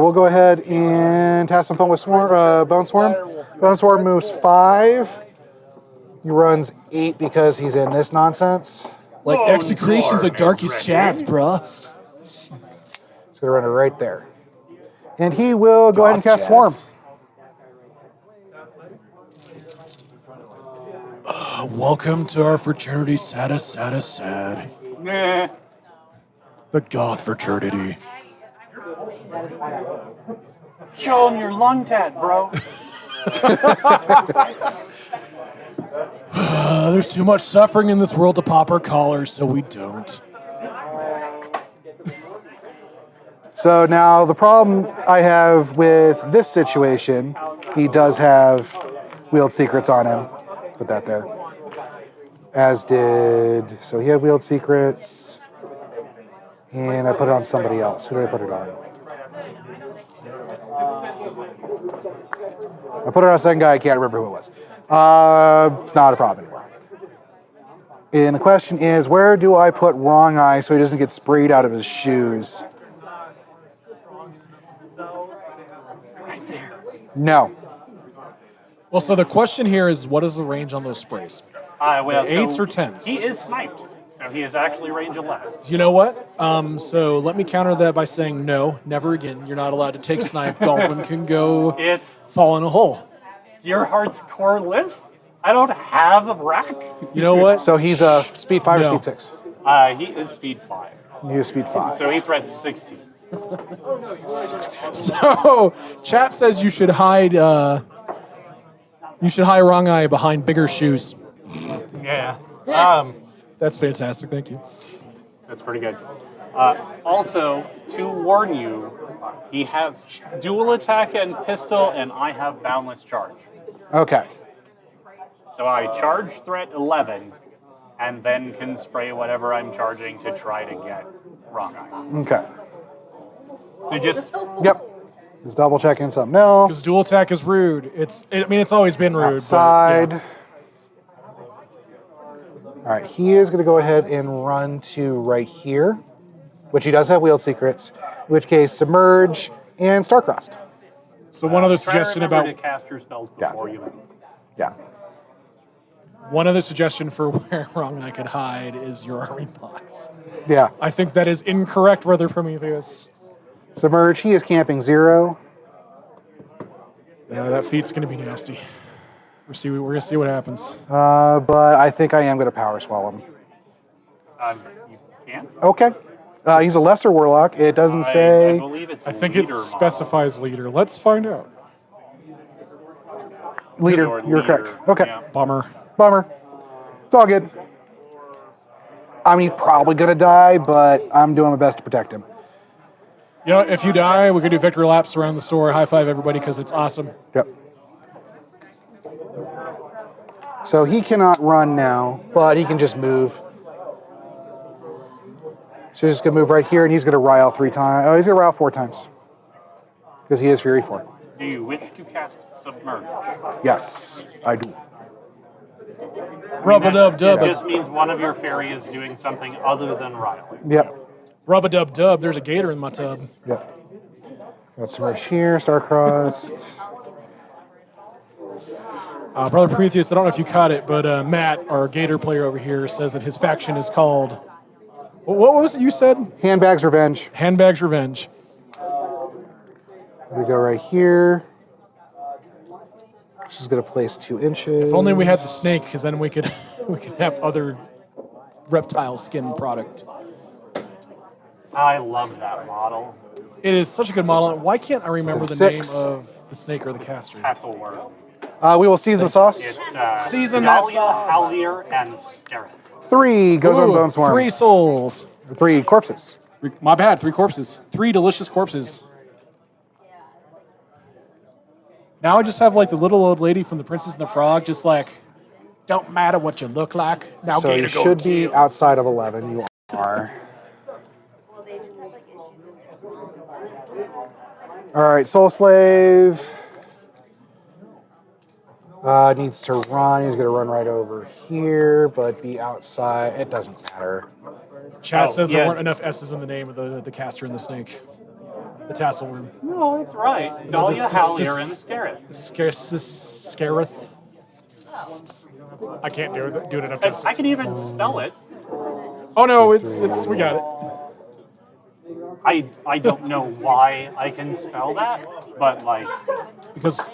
We'll go ahead and have some fun with Bone Swarm. Bone Swarm moves 5. He runs 8 because he's in this nonsense. Like execrations of darkest chats, bruh. He's going to run it right there. And he will go ahead and cast Swarm. Welcome to our fraternity, sad. Nah. The Goth fraternity. Show him your lung tat, bro. There's too much suffering in this world to pop our collars, so we don't. So now the problem I have with this situation, he does have Wield Secrets on him. Put that there. As did, so he had Wield Secrets. And I put it on somebody else. Who did I put it on? I put it on a second guy. I can't remember who it was. It's not a problem anymore. And the question is, where do I put Wrong Eye so he doesn't get sprayed out of his shoes? No. Well, so the question here is, what is the range on those sprays? Well, 8s or 10s? He is sniped, so he is actually range 11. You know what? So let me counter that by saying no, never again. You're not allowed to take snipe. Goldwyn can go It's fall in a hole. Gearhart's core list. I don't have a rack. You know what? So he's a speed 5 No. or speed 6? He is speed 5. He is speed 5. So he threats 16. So chat says you should hide Wrong Eye behind bigger shoes. Yeah. That's fantastic. Thank you. That's pretty good. Also, to warn you, he has dual attack and pistol, and I have boundless charge. Okay. So I charge threat 11, and then can spray whatever I'm charging to try to get Wrong Eye. Okay. So just Yep. Just double checking something else. Because dual attack is rude. It's always been rude. Outside. But, yeah. All right, he is going to go ahead and run to right here, which he does have Wield Secrets, in which case Submerge and Starcrossed. So one other try to suggestion remember about to cast your spells before you leave. Yeah. one other suggestion for where Wrong Eye could hide is your army box. Yeah. I think that is incorrect, Brother Prometheus. Submerge, he is camping 0. Yeah, that feat's going to be nasty. We're going to see what happens. But I think I am going to Power Swallow him. You can't? Okay. He's a lesser warlock. It doesn't I say. believe it's I think it leader model. specifies leader. Let's find out. Leader. Or You're leader, correct. Okay. yeah. Bummer. Bummer. It's all good. I mean, he's probably going to die, but I'm doing my best to protect him. You know, if you die, we can do victory laps around the store. High five everybody because it's awesome. Yep. So he cannot run now, but he can just move. So he's just going to move right here, and he's going to rile 3 times. Oh, he's going to rile 4 times. Because he is Fury 4. Do you wish to cast Submerge? Yes, I do. Rub-a-dub-dub. It just means one of your fairy is doing something other than riling. Yep. Rub-a-dub-dub. There's a gator in my tub. Yep. Got Submerge here, Starcrossed. Brother Prometheus, I don't know if you caught it, but Matt, our Gator player over here, says that his faction is called. What was it you said? Handbags Revenge. Handbags Revenge. We go right here. She's gonna place 2 inches. If only we had the snake, because then we could we could have other reptile skin product. I love that model. It is such a good model. Why can't I remember the 6. name of the snake or the caster? Hasselworm. We will season the sauce. It's Season that Dahlia, sauce. Hallier, and Scarab. 3 goes on Ooh, Bone Swarm. 3 souls. 3 corpses. My bad, 3 corpses. 3 delicious corpses. Now I just have like the little old lady from The Princess and the Frog, just like, don't matter what you look like. Now So Gator you go should be kill. outside of 11. You are. Well, they just have like issues in there. All right, Soul Slave. Needs to run. He's going to run right over here, but be outside. It doesn't matter. Chat says there yeah. weren't enough S's in the name of the caster and the snake. The tassel worm. No, it's right. Dahlia, this is Hallier, just- and Scareth. I can't do it enough justice. I can even spell it. Oh no, it's we got it. I don't know why I can spell that, but like, Because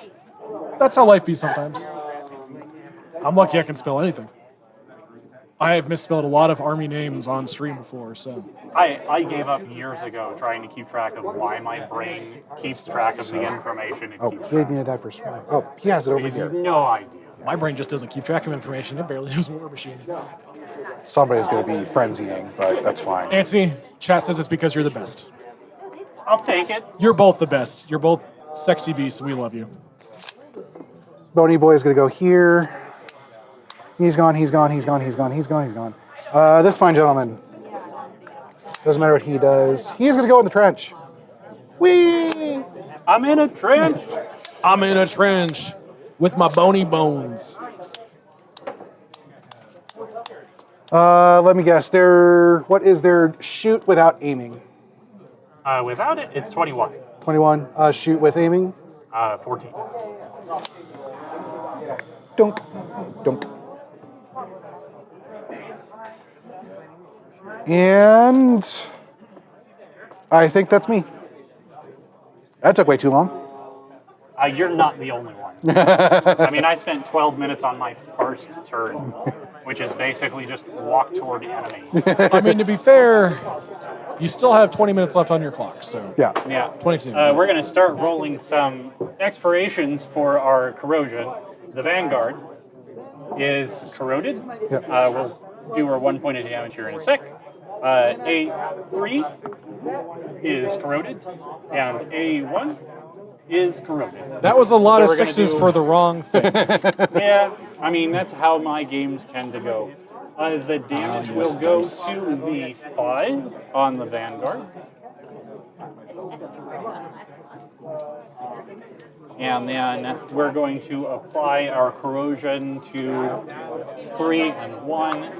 that's how life be sometimes. I'm lucky I can spell anything. I have misspelled a lot of army names on stream before, so. I gave up years ago trying to keep track of why my brain keeps track of the information it Oh, keeps he track needed that for small. Oh, he has it over of. here. No idea. My brain just doesn't keep track of information. It barely knows Warmachine. Somebody's going to be frenzying, but that's fine. Anthony, chat says it's because you're the best. I'll take it. You're both the best. You're both sexy beasts. We love you. Bony Boy is going to go here. He's gone, he's gone, he's gone, he's gone, he's gone, he's gone. This fine gentleman. Doesn't matter what he does. He's going to go in the trench. Whee! I'm in a trench. I'm in a trench with my bony bones. Let me guess. What is their shoot without aiming? Without it, it's 21. 21. Shoot with aiming. 14. Dunk. Dunk. And I think that's me. That took way too long. You're not the only one. I mean, I spent 12 minutes on my first turn, which is basically just walk toward the enemy. I mean, to be fair, you still have 20 minutes left on your clock, so. Yeah. Yeah. 22. We're going to start rolling some expirations for our corrosion. The Vanguard is corroded. Yep. We'll do our 1 point of damage here in a sec. A3 is corroded, and A1 is corroded. That was a lot So of we're gonna sixes do- for the wrong thing. Yeah, I mean, that's how my games tend to go. The damage yes, will go dice. to the 5 on the Vanguard. And then we're going to apply our corrosion to 3 and 1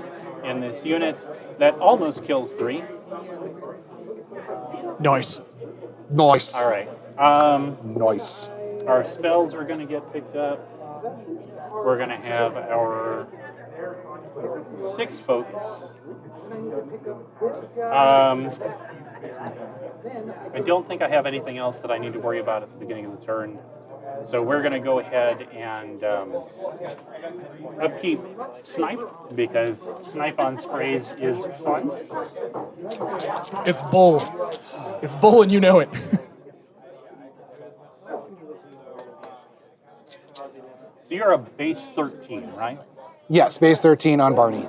in this unit. That almost kills 3. Nice. Nice. All right. Nice. Our spells are going to get picked up. We're going to have our 6 focus. I don't think I have anything else that I need to worry about at the beginning of the turn. So we're going to go ahead and upkeep Snipe, because Snipe on sprays is fun. It's bull. It's bull and you know it. So you're a base 13, right? Yes, base 13 on Barney.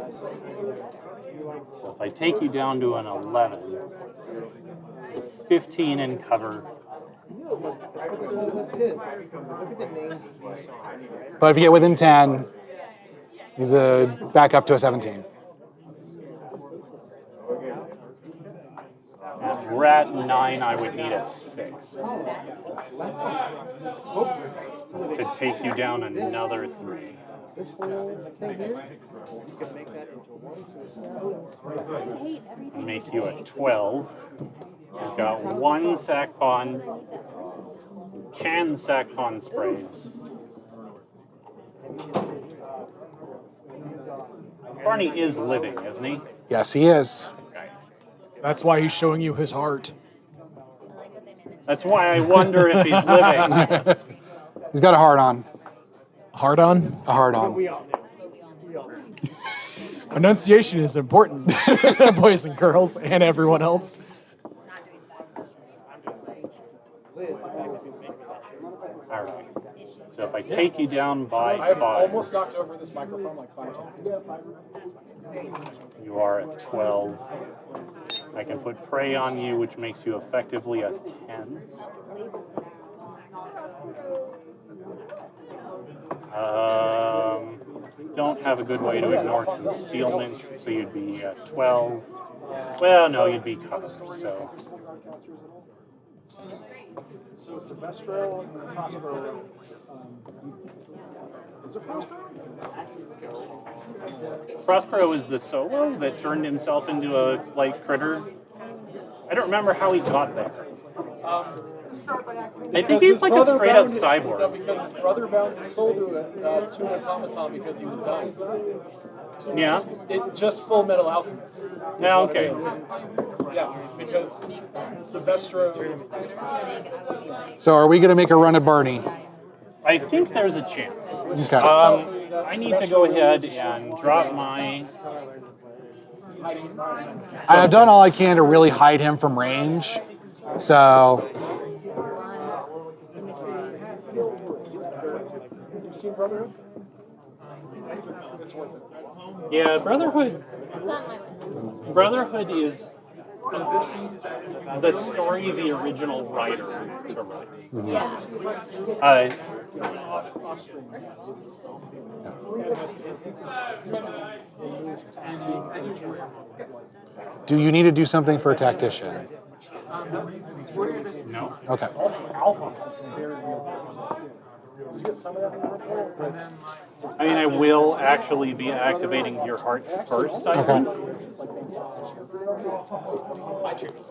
So if I take you down to an 11, 15 in cover. But if you get within 10, he's back up to a 17. If we're at 9, I would need a 6 to take you down another 3. Makes you a 12. You've got 1 sack pond, can sack pond sprays. Barney is living, isn't he? Yes, he is. Okay. That's why he's showing you his heart. That's why I wonder if he's living. He's got a heart on. Heart on? A heart on. Enunciation is important, boys and girls, and everyone else. All right. So if I take you down by I've 5, almost knocked over this microphone like 5 times. you are at 12. I can put prey on you, which makes you effectively a 10. Don't have a good way to ignore concealment, so you'd be at 12. Well, no, you'd be covered, so. So Silvestro and Prospero, is it Prospero? Prospero is the solo that turned himself into a, like, critter. I don't remember how he got there. I think he's like a straight-up cyborg. No, because his brother bound his soul to an automaton because he was dying. Yeah? It just Full Metal Alchemist. Yeah, okay. Yeah, because Silvestro. So are we going to make a run at Barney? I think there's a chance. Okay. I need to go ahead and drop my... I have done all I can to really hide him from range. So Yeah, Brotherhood is the story the original writer to write. do you need to do something for a tactician? No. Okay. I mean, I will actually be activating Gearhart first, I think.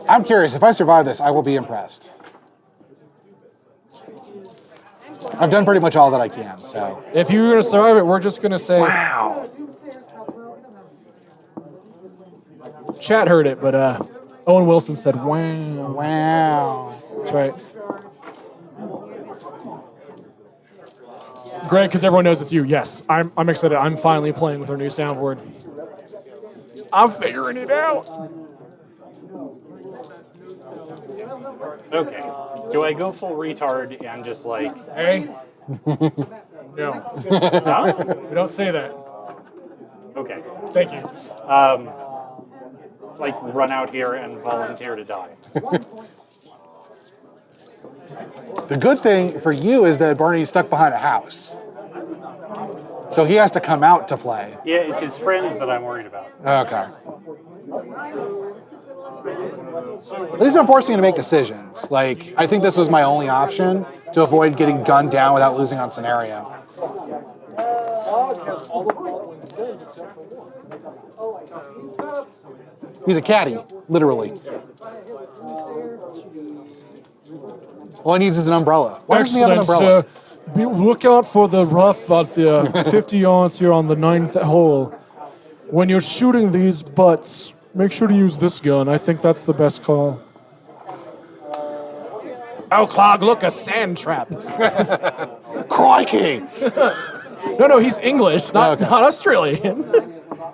I'm curious. If I survive this, I will be impressed. I've done pretty much all that I can, so. If you're going to survive it, we're just going to say. Wow. Chat heard it, but Owen Wilson said, wow. Wow. That's right. Greg, because everyone knows it's you. Yes, I'm excited. I'm finally playing with our new soundboard. I'm figuring it out. Okay. Do I go full retard and just like... Hey? No. Huh? We don't say that. Okay. Thank you. It's like run out here and volunteer to die. The good thing for you is that Barney's stuck behind a house. So he has to come out to play. Yeah, it's his friends that I'm worried about. Okay. At least I'm forcing you to make decisions. Like, I think this was my only option to avoid getting gunned down without losing on scenario. He's a caddy, literally. All he needs is an umbrella. Why doesn't he have an umbrella? Look out for the rough at the 50 yards here on the 9th hole. When you're shooting these butts, make sure to use this gun. I think that's the best call. Oh, Clog, look, a sand trap. Crikey! No, he's English, not Australian.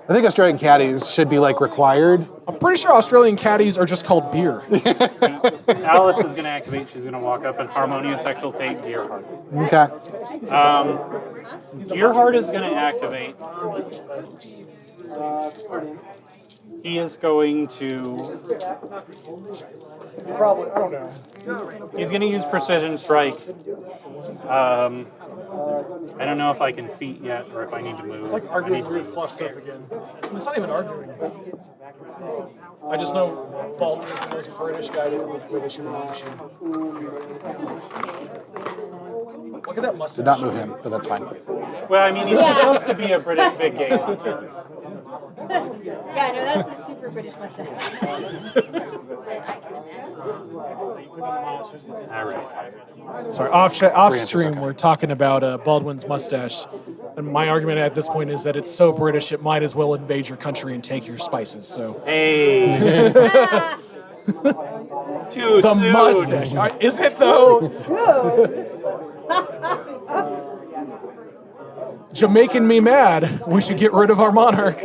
I think Australian caddies should be, like, required. I'm pretty sure Australian caddies are just called beer. Alice is going to activate. She's going to walk up and harmonious exultate Gearhart. Okay. Gearhart is going to activate. He is going to... Probably, I don't know. He's going to use Precision Strike. I don't know if I can feat yet or if I need to move. Like arguing weird fluff stuff again. It's not even arguing. I just know Baldwin is the most British guy to ever play this machine. Look at that mustache. Did not move him, but that's fine. Well, I mean, he's supposed to be a British big game hunter. Yeah, no, that's a super for British mustache. All right. Sorry, off stream, we're talking about Baldwin's mustache. And my argument at this point is that it's so British, it might as well invade your country and take your spices. So Hey. Too the soon. mustache, is it though? Jamaican me mad. We should get rid of our monarch.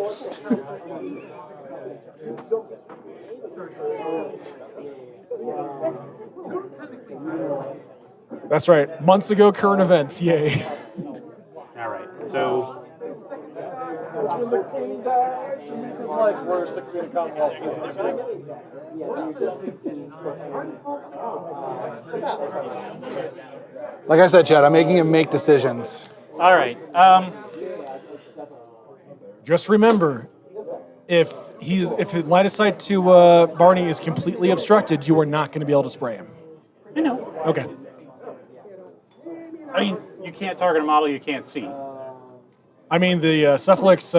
That's right. Months ago, current events. Yay. All right. So That's when the queen died. Jamaica's like, where's the queen of Commonwealth? Like I said, Chad, I'm making him make decisions. all right. Just remember, if line of sight to Barney is completely obstructed, you are not going to be able to spray him. I know. Okay. I mean, you can't target a model you can't see. I mean, the Cephalix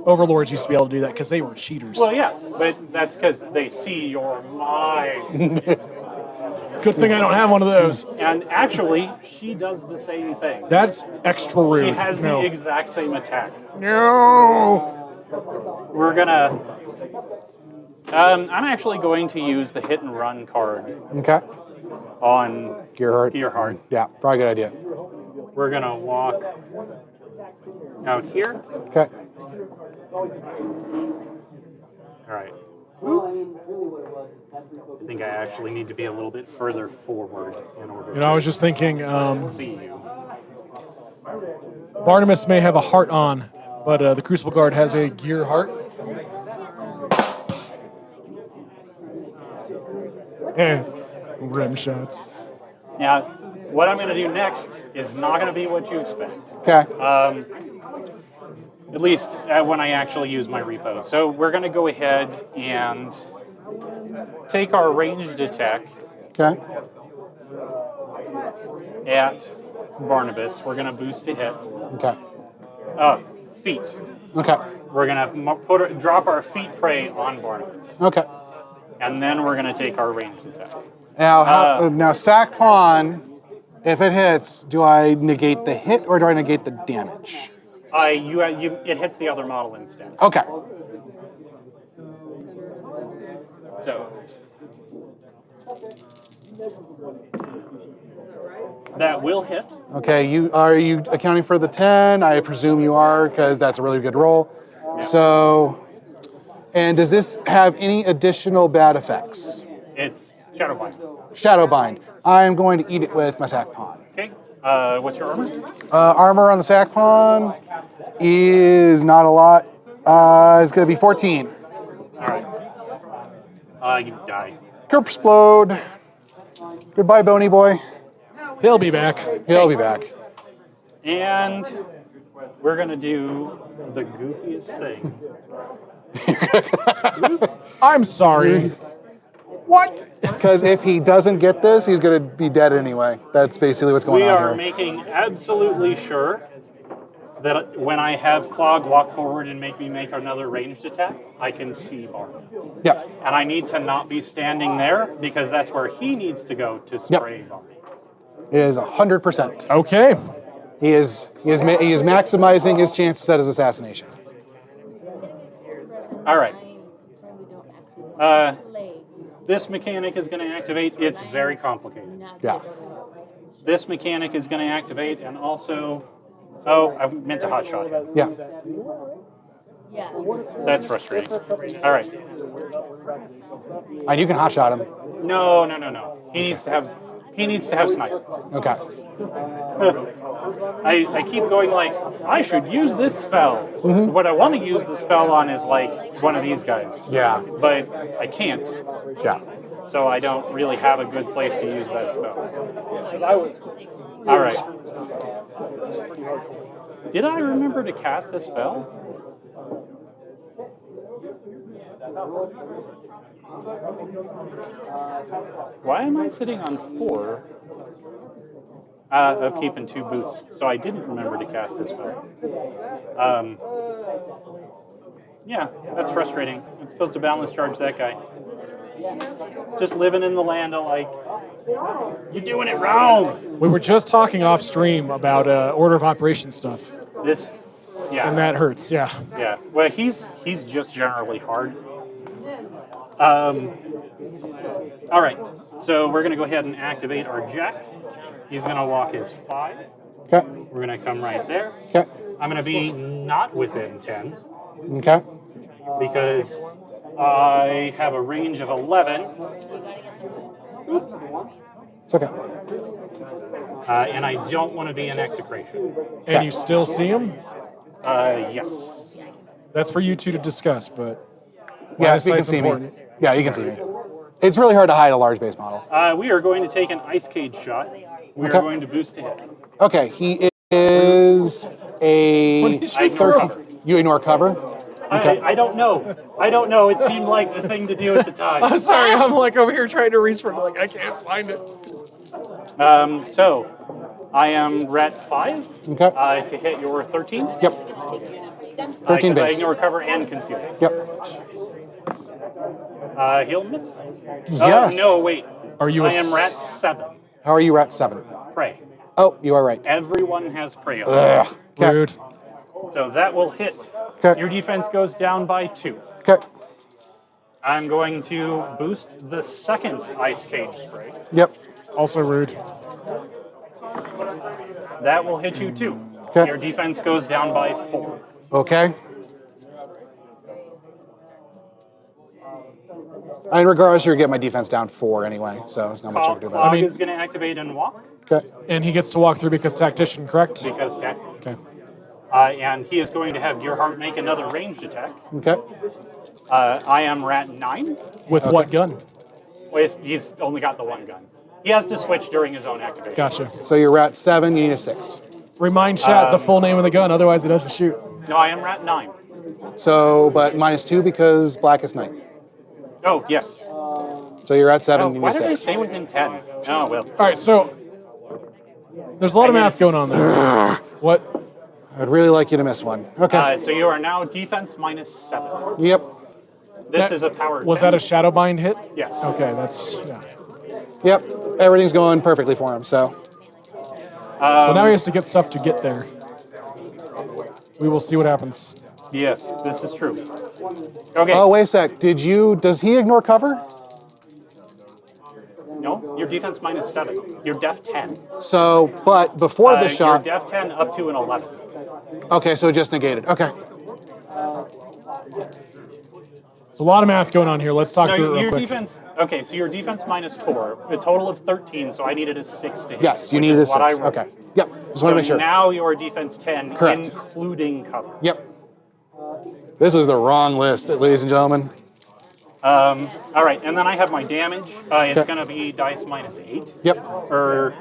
overlords used to be able to do that because they were cheaters. Well, yeah, but that's because they see your mind. Good thing I don't have one of those. And actually, she does the same thing. That's extra rude. She has no. the exact same attack. No. We're gonna. I'm actually going to use the hit and run card Okay. on Gearhart. Yeah, probably a good idea. We're gonna walk out here. Okay. All right. I think I actually need to be a little bit further forward in order I was just thinking, to see you. Barnabas may have a heart on, but the Crucible Guard has a Gearhart. And rim shots. Now, what I'm going to do next is not going to be what you expect. Okay. At least when I actually use my repo. So we're going to go ahead and take our ranged attack Okay. at Barnabas. We're going to boost a hit. Okay. Feet. Okay. We're going to drop our feet prey on Barnabas. Okay. And then we're going to take our ranged attack. Now, now sack pawn, if it hits, do I negate the hit or do I negate the damage? It hits the other model instead. Okay. So that will hit. Okay. Are you accounting for the 10? I presume you are because that's a really good roll. Yeah. So, and does this have any additional bad effects? It's Shadowbind. Shadowbind. I'm going to eat it with my sack pawn. Okay. What's your armor? Armor on the sack pawn is not a lot. It's going to be 14. All right. You die. Kerp explode. Goodbye, Bony Boy. He'll be back. He'll be back. And we're gonna do the goofiest thing. I'm sorry. What? Because if he doesn't get this, he's going to be dead anyway. That's basically what's going We on are here. making absolutely sure that when I have Clog walk forward and make me make another ranged attack, I can see Barnabas. Yeah. And I need to not be standing there because that's where he needs to go to spray Barnabas. It is 100%. Okay. He is maximizing his chances at his assassination. All right. This mechanic is going to activate. It's very complicated. Yeah. This mechanic is going to activate, and also, I meant to hotshot him. Yeah. That's frustrating. All right. And you can hotshot him. No. He needs to have sniper. Okay. I keep going like, I should use this spell. Mm-hmm. What I want to use the spell on is like one of these guys. Yeah. But I can't. Yeah. So I don't really have a good place to use that spell. All right. Did I remember to cast a spell? Why am I sitting on 4 of keeping 2 boosts? So I didn't remember to cast this spell. Yeah, that's frustrating. I'm supposed to balance charge that guy. Just living in the land of like, you're doing it wrong. We were just talking off stream about order of operation stuff, This, yeah. and that hurts. Yeah. Yeah. Well, he's just generally hard. All right. So we're going to go ahead and activate our jack. He's going to walk his 5. Okay. We're going to come right there. Okay. I'm going to be not within 10 Okay. because I have a range of 11, It's okay. and I don't want to be in execration. And you still see him? Yes. That's for you two to discuss, but Yeah, line of if you can sight's see important. me. Yeah, you can see me. It's really hard to hide a large base model. We are going to take an ice cage shot. We Okay. are going to boost to hit. Okay, he is a What did you 13. throw? You ignore cover? I don't know. I don't know. It seemed like the thing to do at the time. I'm sorry, I'm like over here trying to reach for it, like I can't find it. So, I am ret 5 Okay. to hit your 13. Yep. 13 'Cause I base. ignore cover and conceal. Yep. He'll miss. Yes. No, wait. Are you a I am ret 7. How are you at 7? Prey. Oh, you are right. Everyone has prey on. Ugh. Okay. Rude. So that will hit. Okay. Your defense goes down by 2. Okay. I'm going to boost the second ice cage spray. Yep. Also rude. That will hit you too. Okay. Your defense goes down by 4. Okay. And regardless, you're getting my defense down 4 anyway, so there's not much I can do about Cog mean- is going to activate and walk it. Okay. And he gets to walk through because tactician, correct? because tactic. Okay. And he is going to have Gearhart make another ranged attack. Okay. I am rat 9. With what gun? He's only got the one gun. He has to switch during his own activation. Gotcha. So you're at 7, you need a 6. Remind chat the full name of the gun, otherwise it doesn't shoot. No, I am rat 9. So, but -2 because Blackest Night. Oh, yes. So you're at 7, Oh, you why need did I 6. say within 10? Oh, well. All right, so there's a lot of math going on there. What? I'd really like you to miss one. Okay. So you are now defense -7. Yep. This That- is a power Was 10. that a shadow bind hit? Yes. Okay, that's yeah. Yep. Everything's going perfectly for him, so. But now he has to get stuff to get there. We will see what happens. Yes, this is true. Okay. Oh, wait a sec. Does he ignore cover? No, your defense -7. You're def 10. So, but before the shot. You're def 10 up to an 11. Okay, so it just negated. Okay. There's a lot of math going on here. Let's talk No, through it real your quick. defense. Okay, so your defense -4, a total of 13. So I needed a 6 to hit. Yes, you which needed a is what I 6. rolled. Okay. Yep. Just So want to make sure. now your defense 10, Correct. including cover. Yep. This was the wrong list, ladies and gentlemen. All right, and then I have my damage. It's Okay. going to be dice -8, Yep. or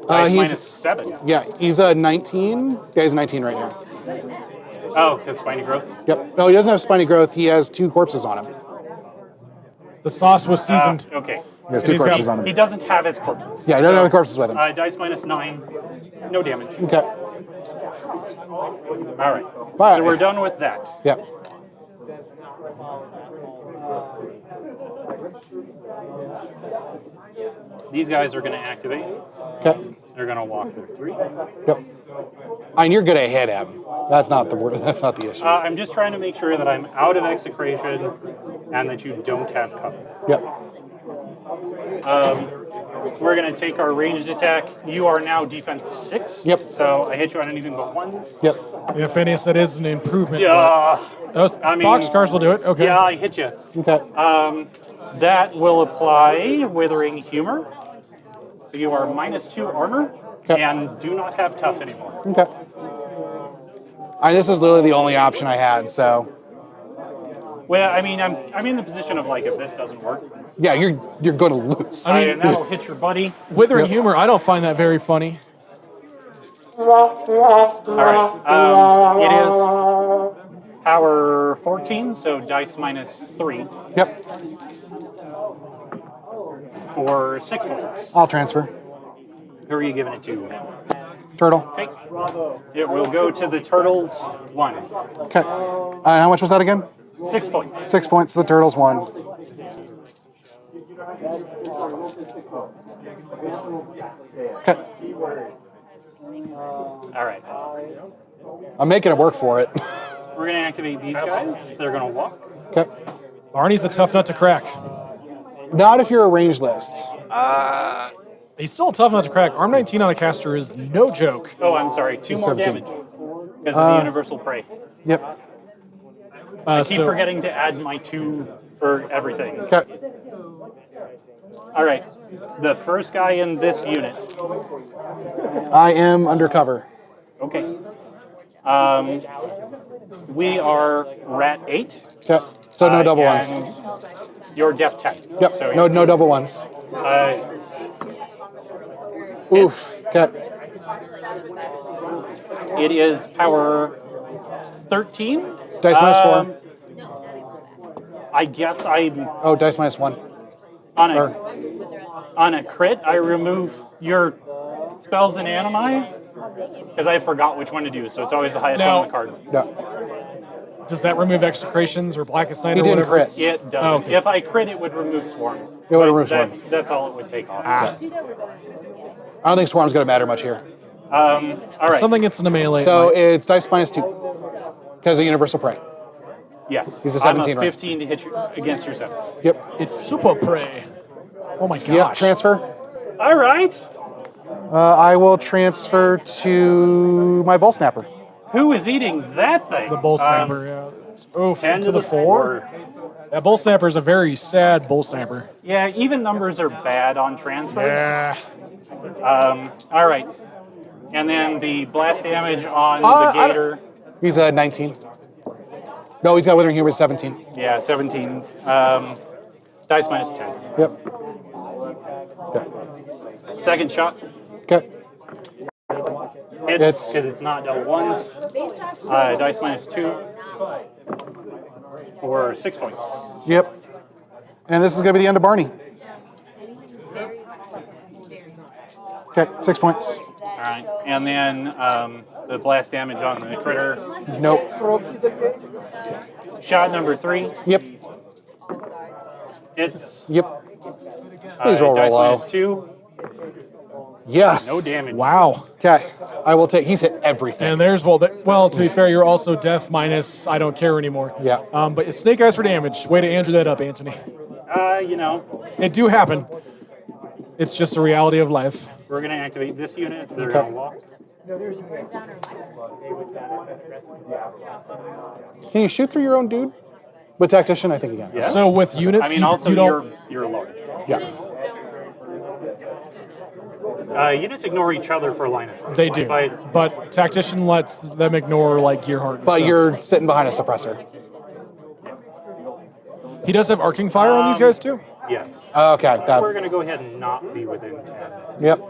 dice he's- -7. Yeah, he's a 19. Yeah, he's a 19 right now. Oh, because spiny growth. Yep. No, he doesn't have spiny growth. He has 2 corpses on him. The sauce was seasoned. Okay. He has 2 he's got- corpses on He him. doesn't have his corpses. Yeah, he doesn't have the corpses with him. Dice -9, no damage. Okay. All right. Bye. So we're done with that. Yep. These guys are going to activate. Okay. They're going to walk their 3. Yep. And you're good at hit him. That's not the word. That's not the issue. I'm just trying to make sure that I'm out of execration and that you don't have cover. Yep. We're going to take our ranged attack. You are now defense 6. Yep. So I hit you on anything but 1s. Yep. Yeah, Phineas, that is an improvement. Yeah. but those I mean- boxcars will do it. Okay. Yeah, I hit you. Okay. That will apply Withering Humor. So you are -2 armor Okay. and do not have tough anymore. Okay. This is literally the only option I had, so. Well, I mean, I'm in the position of like, if this doesn't work, Yeah, you're going to lose. I mean, and that'll hit your buddy. Withering humor, I don't find that very funny. All right. It is power 14, so dice -3 Yep. for 6 points. I'll transfer. Who are you giving it to? Turtle. Okay. It will go to the turtles 1. Okay. How much was that again? 6 points. 6 points. The turtles 1. Okay. All right. I'm making it work for it. We're going to activate these guys. They're going to walk. Okay. Barney's a tough nut to crack. Not if you're a ranged list. He's still a tough nut to crack. Arm 19 on a caster is no joke. Oh, I'm sorry. 2 more 17. damage because of the universal prey. Yep. Keep forgetting to add my 2 for everything. Okay. All right. The first guy in this unit. I am undercover. Okay. We are rat 8. Okay. So no double ones. and You're def 10. Yep. So, No double ones. Oof. Okay. It is power 13. Dice minus 4. I guess I'm Oh, dice minus 1. on a crit. I remove your spells and animi because I forgot which one to do. So it's always the highest one on the card. Yeah. Does that remove execrations or blackest night He or didn't whatever? crit. It does. Oh, okay. If I crit, it would remove swarms. It would But remove swarms. That's all it would take off. I don't think swarm's going to matter much here. All right. Something gets into melee. So might- it's dice minus 2 because of universal prey. Yes. He's a 17 I'm a right? 15 to hit you against your 7. Yep. it's super prey. Oh my gosh. Yep. Transfer. All right. I will transfer to my bolt snapper. Who is eating that thing? The bull snapper, yeah. It's, oof, 10 to the 4. That bull snapper is a very sad bull snapper. Yeah, even numbers are bad on transfers. Yeah. All right. And then the blast damage on the I gator. He's a 19. No, he's got Withering Humor 17. Yeah, 17. Dice minus 10. Yep. Second shot. Okay. Hits because it's not double ones. Dice minus 2 for 6 points. Yep. And this is going to be the end of Barney. Okay, 6 points. All right. And then the blast damage on the critter. Nope. Shot number 3. Yep. It's Yep. Please roll dice low. minus 2. Yes. No damage. Wow. Okay. I will take. He's hit everything. And there's, well, to be fair, you're also deaf minus I don't care anymore. Yeah. But it's snake eyes for damage. Way to Andrew that up, Anthony. You know, It do happen. It's just a reality of life. we're going to activate this unit. They're Okay. going to walk. Can you shoot through your own dude? With Tactician, I think you can. Yes. So with units, I mean, you, also you don't. you're large. Yeah. Units ignore each other for line of sight. They do. But But Tactician lets them ignore like Gearhart and But stuff. you're sitting behind a suppressor. He does have arcing fire on these guys too? yes, Okay. we're going to go ahead and not be within 10. Yep.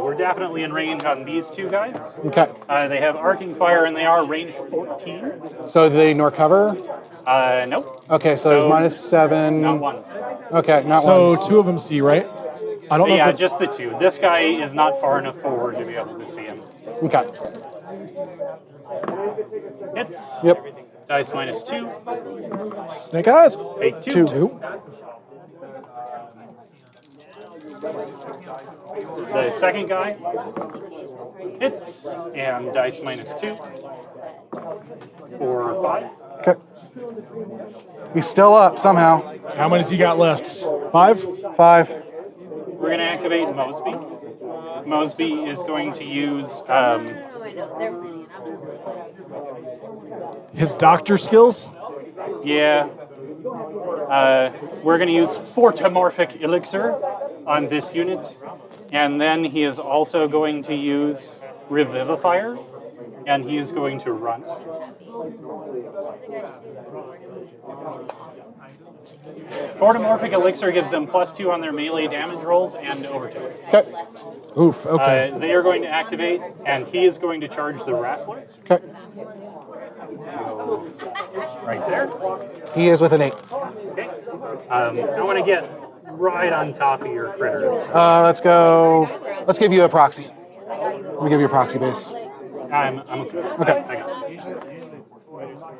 We're definitely in range on these 2 guys. Okay. They have arcing fire and they are range 14. So do they ignore cover? Nope, Okay, so there's minus 7. not one. Okay, not So once. 2 of them see, right? I don't know Yeah, if just the 2. This guy is not far enough forward to be able to see him. Okay. Hits. Yep. Dice minus 2. Snake eyes. Take 2. 2. The second guy hits and dice minus 2 for 5. Okay. He's still up somehow. How many has he got left? 5? 5. We're going to activate Mosby. Mosby is going to use His doctor skills? we're going to use Fortamorphic Elixir on this unit, and then he is also going to use Revivifier, and he is going to run. Fortamorphic Elixir gives them +2 on their melee damage rolls and overtime. Okay. Oof, okay. They are going to activate, and he is going to charge the Wrestler. Okay. Right there. He is with an 8. Okay. I want to get right on top of your critters. Let's go. Let's give you a proxy. Let me give you a proxy base. I'm okay. Okay. Hang on.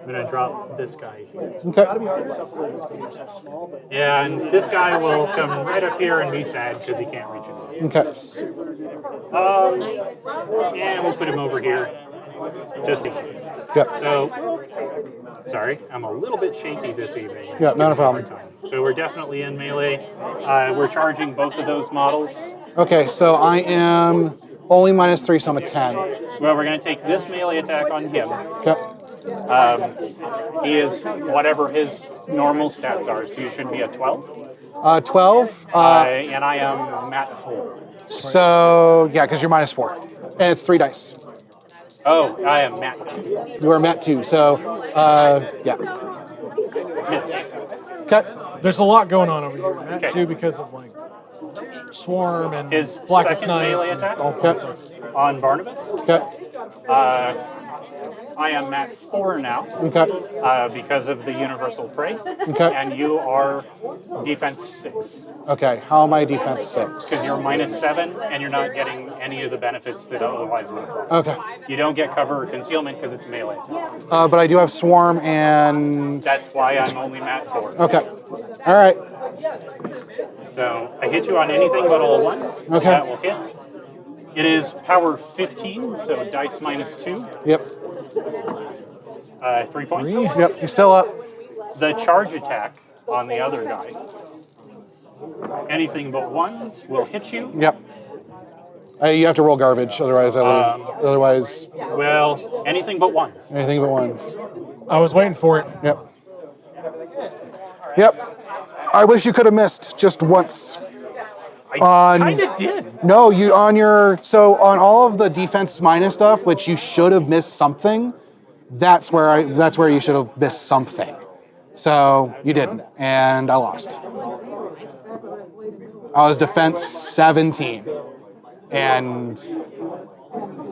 I'm gonna drop this guy here. Okay. And this guy will come right up here and be sad because he can't reach it. Okay. And we'll put him over here. Just in case. Yep. So, sorry, I'm a little bit shaky this evening. Yeah, It's not a giving me problem. hard time. So we're definitely in melee. We're charging both of those models. Okay, so I am only -3, so I'm a 10. Well, we're going to take this melee attack on him. Okay. He is whatever his normal stats are, so you should be a 12. 12. And I am Mat 4. So, yeah, because you're -4. And it's 3 dice. Oh, I am Mat 2. You are Mat 2, so, yeah. Miss. Okay. There's a lot going on over here. Matt, Okay. too, because of like Swarm and His Blackest second Nights melee and attack? all that stuff. On Barnabas. Okay. I am Mat 4 now Okay. because of the Universal Prey. Okay. And you are Defense 6. Okay. How am I defense 6? Because you're -7 and you're not getting any of the benefits that otherwise would apply. Okay. You don't get cover or concealment because it's melee attack. But I do have Swarm and... That's why I'm only Mat 4. Okay. All right. So I hit you on anything but all ones. Okay. That will hit. It is power 15, so dice -2. Yep. 3 points. Yep. You're still up. The charge attack on the other guy. Anything but ones will hit you. Yep. You have to roll garbage, otherwise I lose. Otherwise, Well, anything but ones. anything but ones. I was waiting for it. Yep. Yep. I wish you could have missed just once. I kind of did. No, you on your on all of the defense minus stuff, which you should have missed something. That's where you should have missed something. So you didn't, and I lost. I was defense 17, and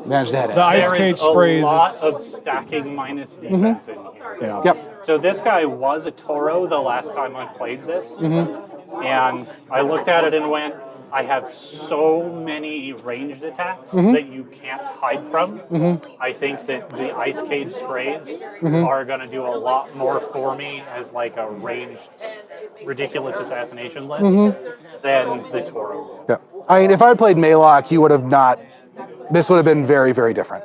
managed to hit it. The ice There cage is sprays. a lot it's- of stacking minus defense in here. yeah. Yep. So this guy was a Toro the last time I played this, and I looked at it and went, I have so many ranged attacks that you can't hide from. I think that the ice cage sprays are going to do a lot more for me as like a ranged ridiculous assassination list than the Toro. Yeah. I mean, if I had played Maylock, you would have not. This would have been very, very different.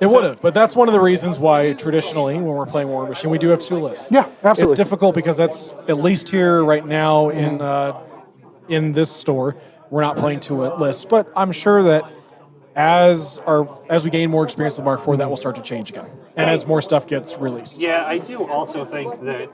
It would have, but that's one of the reasons why traditionally, when we're playing Warmachine, we do have 2 lists. Yeah, absolutely. It's difficult because that's at least here right now in this store, we're not playing 2 lists. But I'm sure that as we gain more experience with Mark IV, that will start to change again, and as more stuff gets released. Yeah, I do also think that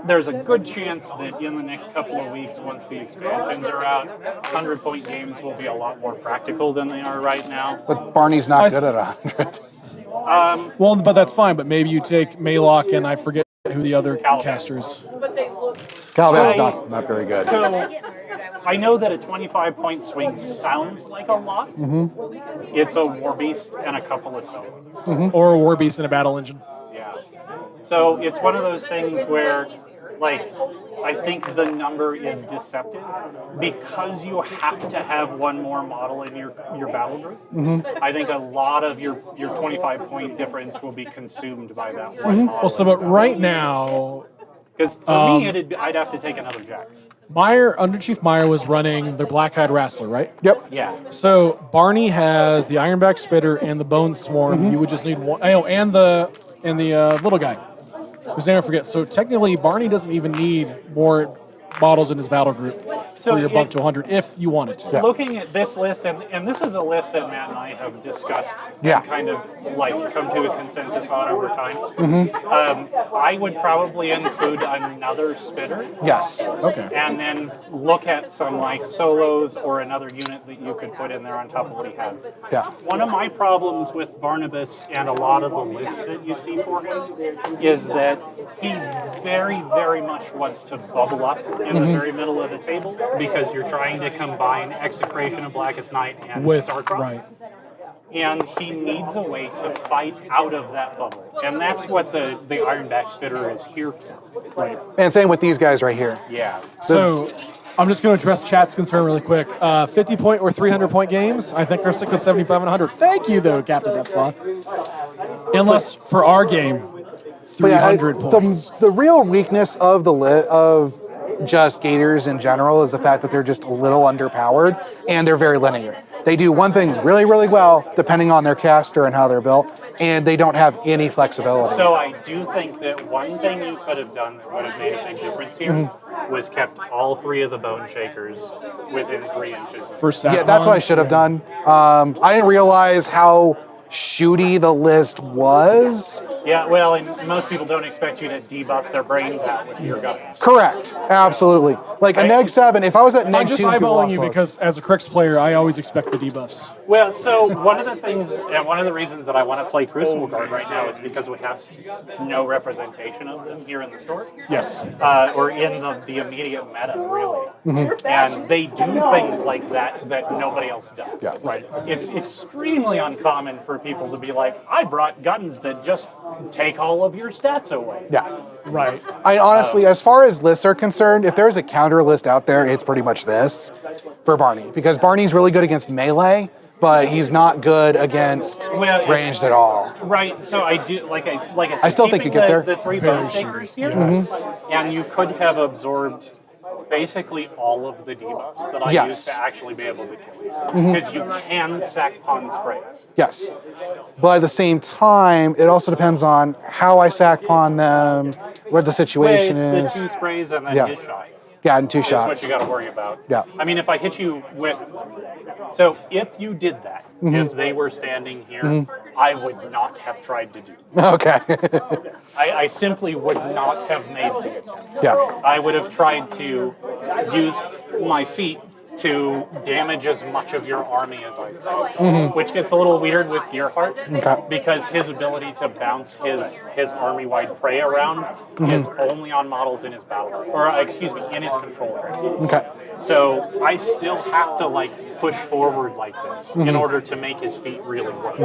there's a good chance that in the next couple of weeks, once the expansions are out, 100-point games will be a lot more practical than they are right now. But Barney's not good at 100. Well, but that's fine. But maybe you take Maylock and I forget who the other Caliban. casters. Caliban's So- not very good. So I know that a 25-point swing sounds like a lot. It's a War Beast and a couple of solos. Or a War Beast in a battle engine. Yeah. So it's one of those things where, like, I think the number is deceptive because you have to have one more model in your battle group. I think a lot of your 25-point difference will be consumed by that one model. Well, so but right now, Because for me, I'd have to take another Jack. Under Chief Meyer was running the Black-Eyed Wrestler, right? Yep. Yeah. So Barney has the Ironback Spitter and the Bone Swarm. You would just need one. Oh, and the little guy, whose name I forget. So technically, Barney doesn't even need more models in his battle group So for your bump it- to 100 if you wanted to. Looking at this list, and this is a list that Matt and I have discussed Yeah. and kind of like come to a consensus on over time. I would probably include another spitter Yes. Okay. and then look at some like solos or another unit that you could put in there on top of what he has. Yeah. One of my problems with Barnabas and a lot of the lists that you see for him is that he very, very much wants to bubble up in the very middle of the table because you're trying to combine Execration of Blackest Night and With Starcross. right. and he needs a way to fight out of that bubble. And that's what the Ironback Spitter is here for. Right. And same with these guys right here. Yeah. So I'm just going to address chat's concern really quick. 50-point or 300-point games, I think, are sick with 75 and 100. Thank you, though, Captain Deathclaw. Unless for our game, But yeah, 300 points. the real weakness of of just Gators in general is the fact that they're just a little underpowered and they're very linear. They do one thing really, really well, depending on their caster and how they're built, and they don't have any flexibility. So I do think that one thing you could have done that would have made a big difference here was kept all 3 of the Bone Shakers within 3 inches. For Yeah, that's what I should have done. I didn't realize how shooty the list was. Yeah, well, and most people don't expect you to debuff their brains out with your guns. Correct. Absolutely. Like a neg 7, if I was at neg I'm just 2, people eyeballing you lost because as a Crix player, I always expect the debuffs. Well, so one of the things, and one of the reasons that I want to play Crucible Guard right now is because we have no representation of them here in the store. Yes. Or in the immediate meta, really. And they do things like that nobody else does. Yeah. Right. It's extremely uncommon for people to be like, I brought guns that just take all of your stats away. Yeah. Right. I honestly, as far as lists are concerned, if there's a counter list out there, it's pretty much this for Barney. Because Barney's really good against melee, but he's not good against ranged at all. Right, so I do, like I said, I still think you keeping get there. the 3 Very Bone Shakers sure. here, Yes. and you could have absorbed basically all of the debuffs that I Yes. used to actually be able to kill you. Because you can sack pawn sprays. Yes. But at the same time, it also depends on how I sack pawn them, what the situation It's is. the 2 sprays and then Yeah. his shot. Yeah, in 2 That's shots. what you got to worry about. Yeah. I mean, if I hit you with... So if you did that, if they were standing here, I would not have tried to do that. Okay. I simply would not have made the attempt. Yeah. I would have tried to use my feet to damage as much of your army as I could, which gets a little weird with Gearhart because his ability to bounce his army-wide prey around is only on models in his battle, or excuse me, in his control area. Okay. So I still have to like push forward like this in order to make his feet really work.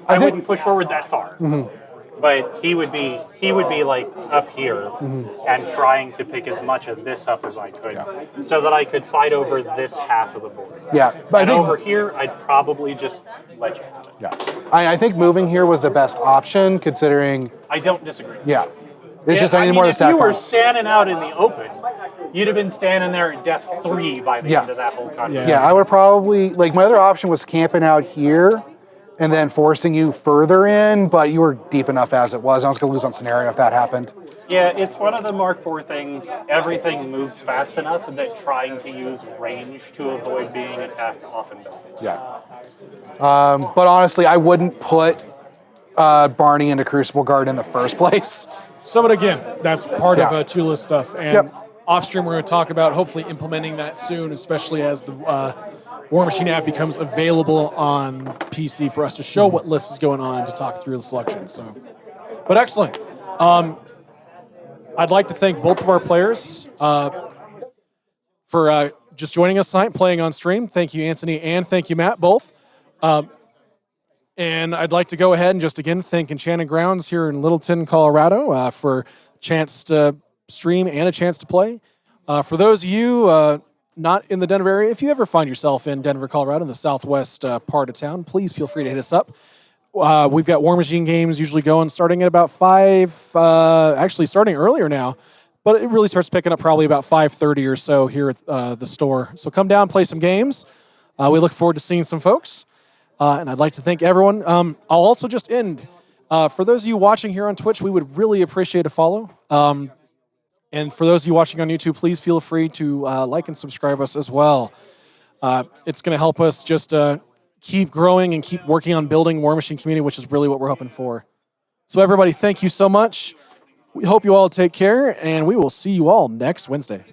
I wouldn't push forward that far. But he would be like up here and trying to pick as much of this up as I could, so that I could fight over this half of the board. Yeah. But And I think, over here, I'd probably just let you have it. yeah. I think moving here was the best option considering, I don't disagree. yeah. It's just I need more of the if sack you were pawns. standing out in the open, you'd have been standing there at depth 3 by the end of that whole conversation. Yeah, I would probably, like, my other option was camping out here and then forcing you further in, but you were deep enough as it was. I was going to lose on scenario if that happened. Yeah, it's one of the Mark IV things. Everything moves fast enough that trying to use range to avoid being attacked often doesn't. Yeah. But honestly, I wouldn't put Barney into Crucible Guard in the first place. So, but again, that's part of 2-list stuff. And Yep. off stream, we're going to talk about hopefully implementing that soon, especially as the Warmachine app becomes available on PC for us to show what list is going on and to talk through the selection. So, but excellent. I'd like to thank both of our players for just joining us tonight, playing on stream. Thank you, Anthony, and thank you, Matt, both. And I'd like to go ahead and just again thank Enchanted Grounds here in Littleton, Colorado, for a chance to stream and a chance to play. For those of you not in the Denver area, if you ever find yourself in Denver, Colorado, in the southwest part of town, please feel free to hit us up. We've got Warmachine games usually going starting at about 5, actually starting earlier now, but it really starts picking up probably about 5:30 or so here at the store. So come down, play some games. We look forward to seeing some folks. And I'd like to thank everyone. I'll also just end. For those of you watching here on Twitch, we would really appreciate a follow. And for those of you watching on YouTube, please feel free to like and subscribe us as well. It's going to help us just keep growing and keep working on building Warmachine community, which is really what we're hoping for. So everybody, thank you so much. We hope you all take care, and we will see you all next Wednesday.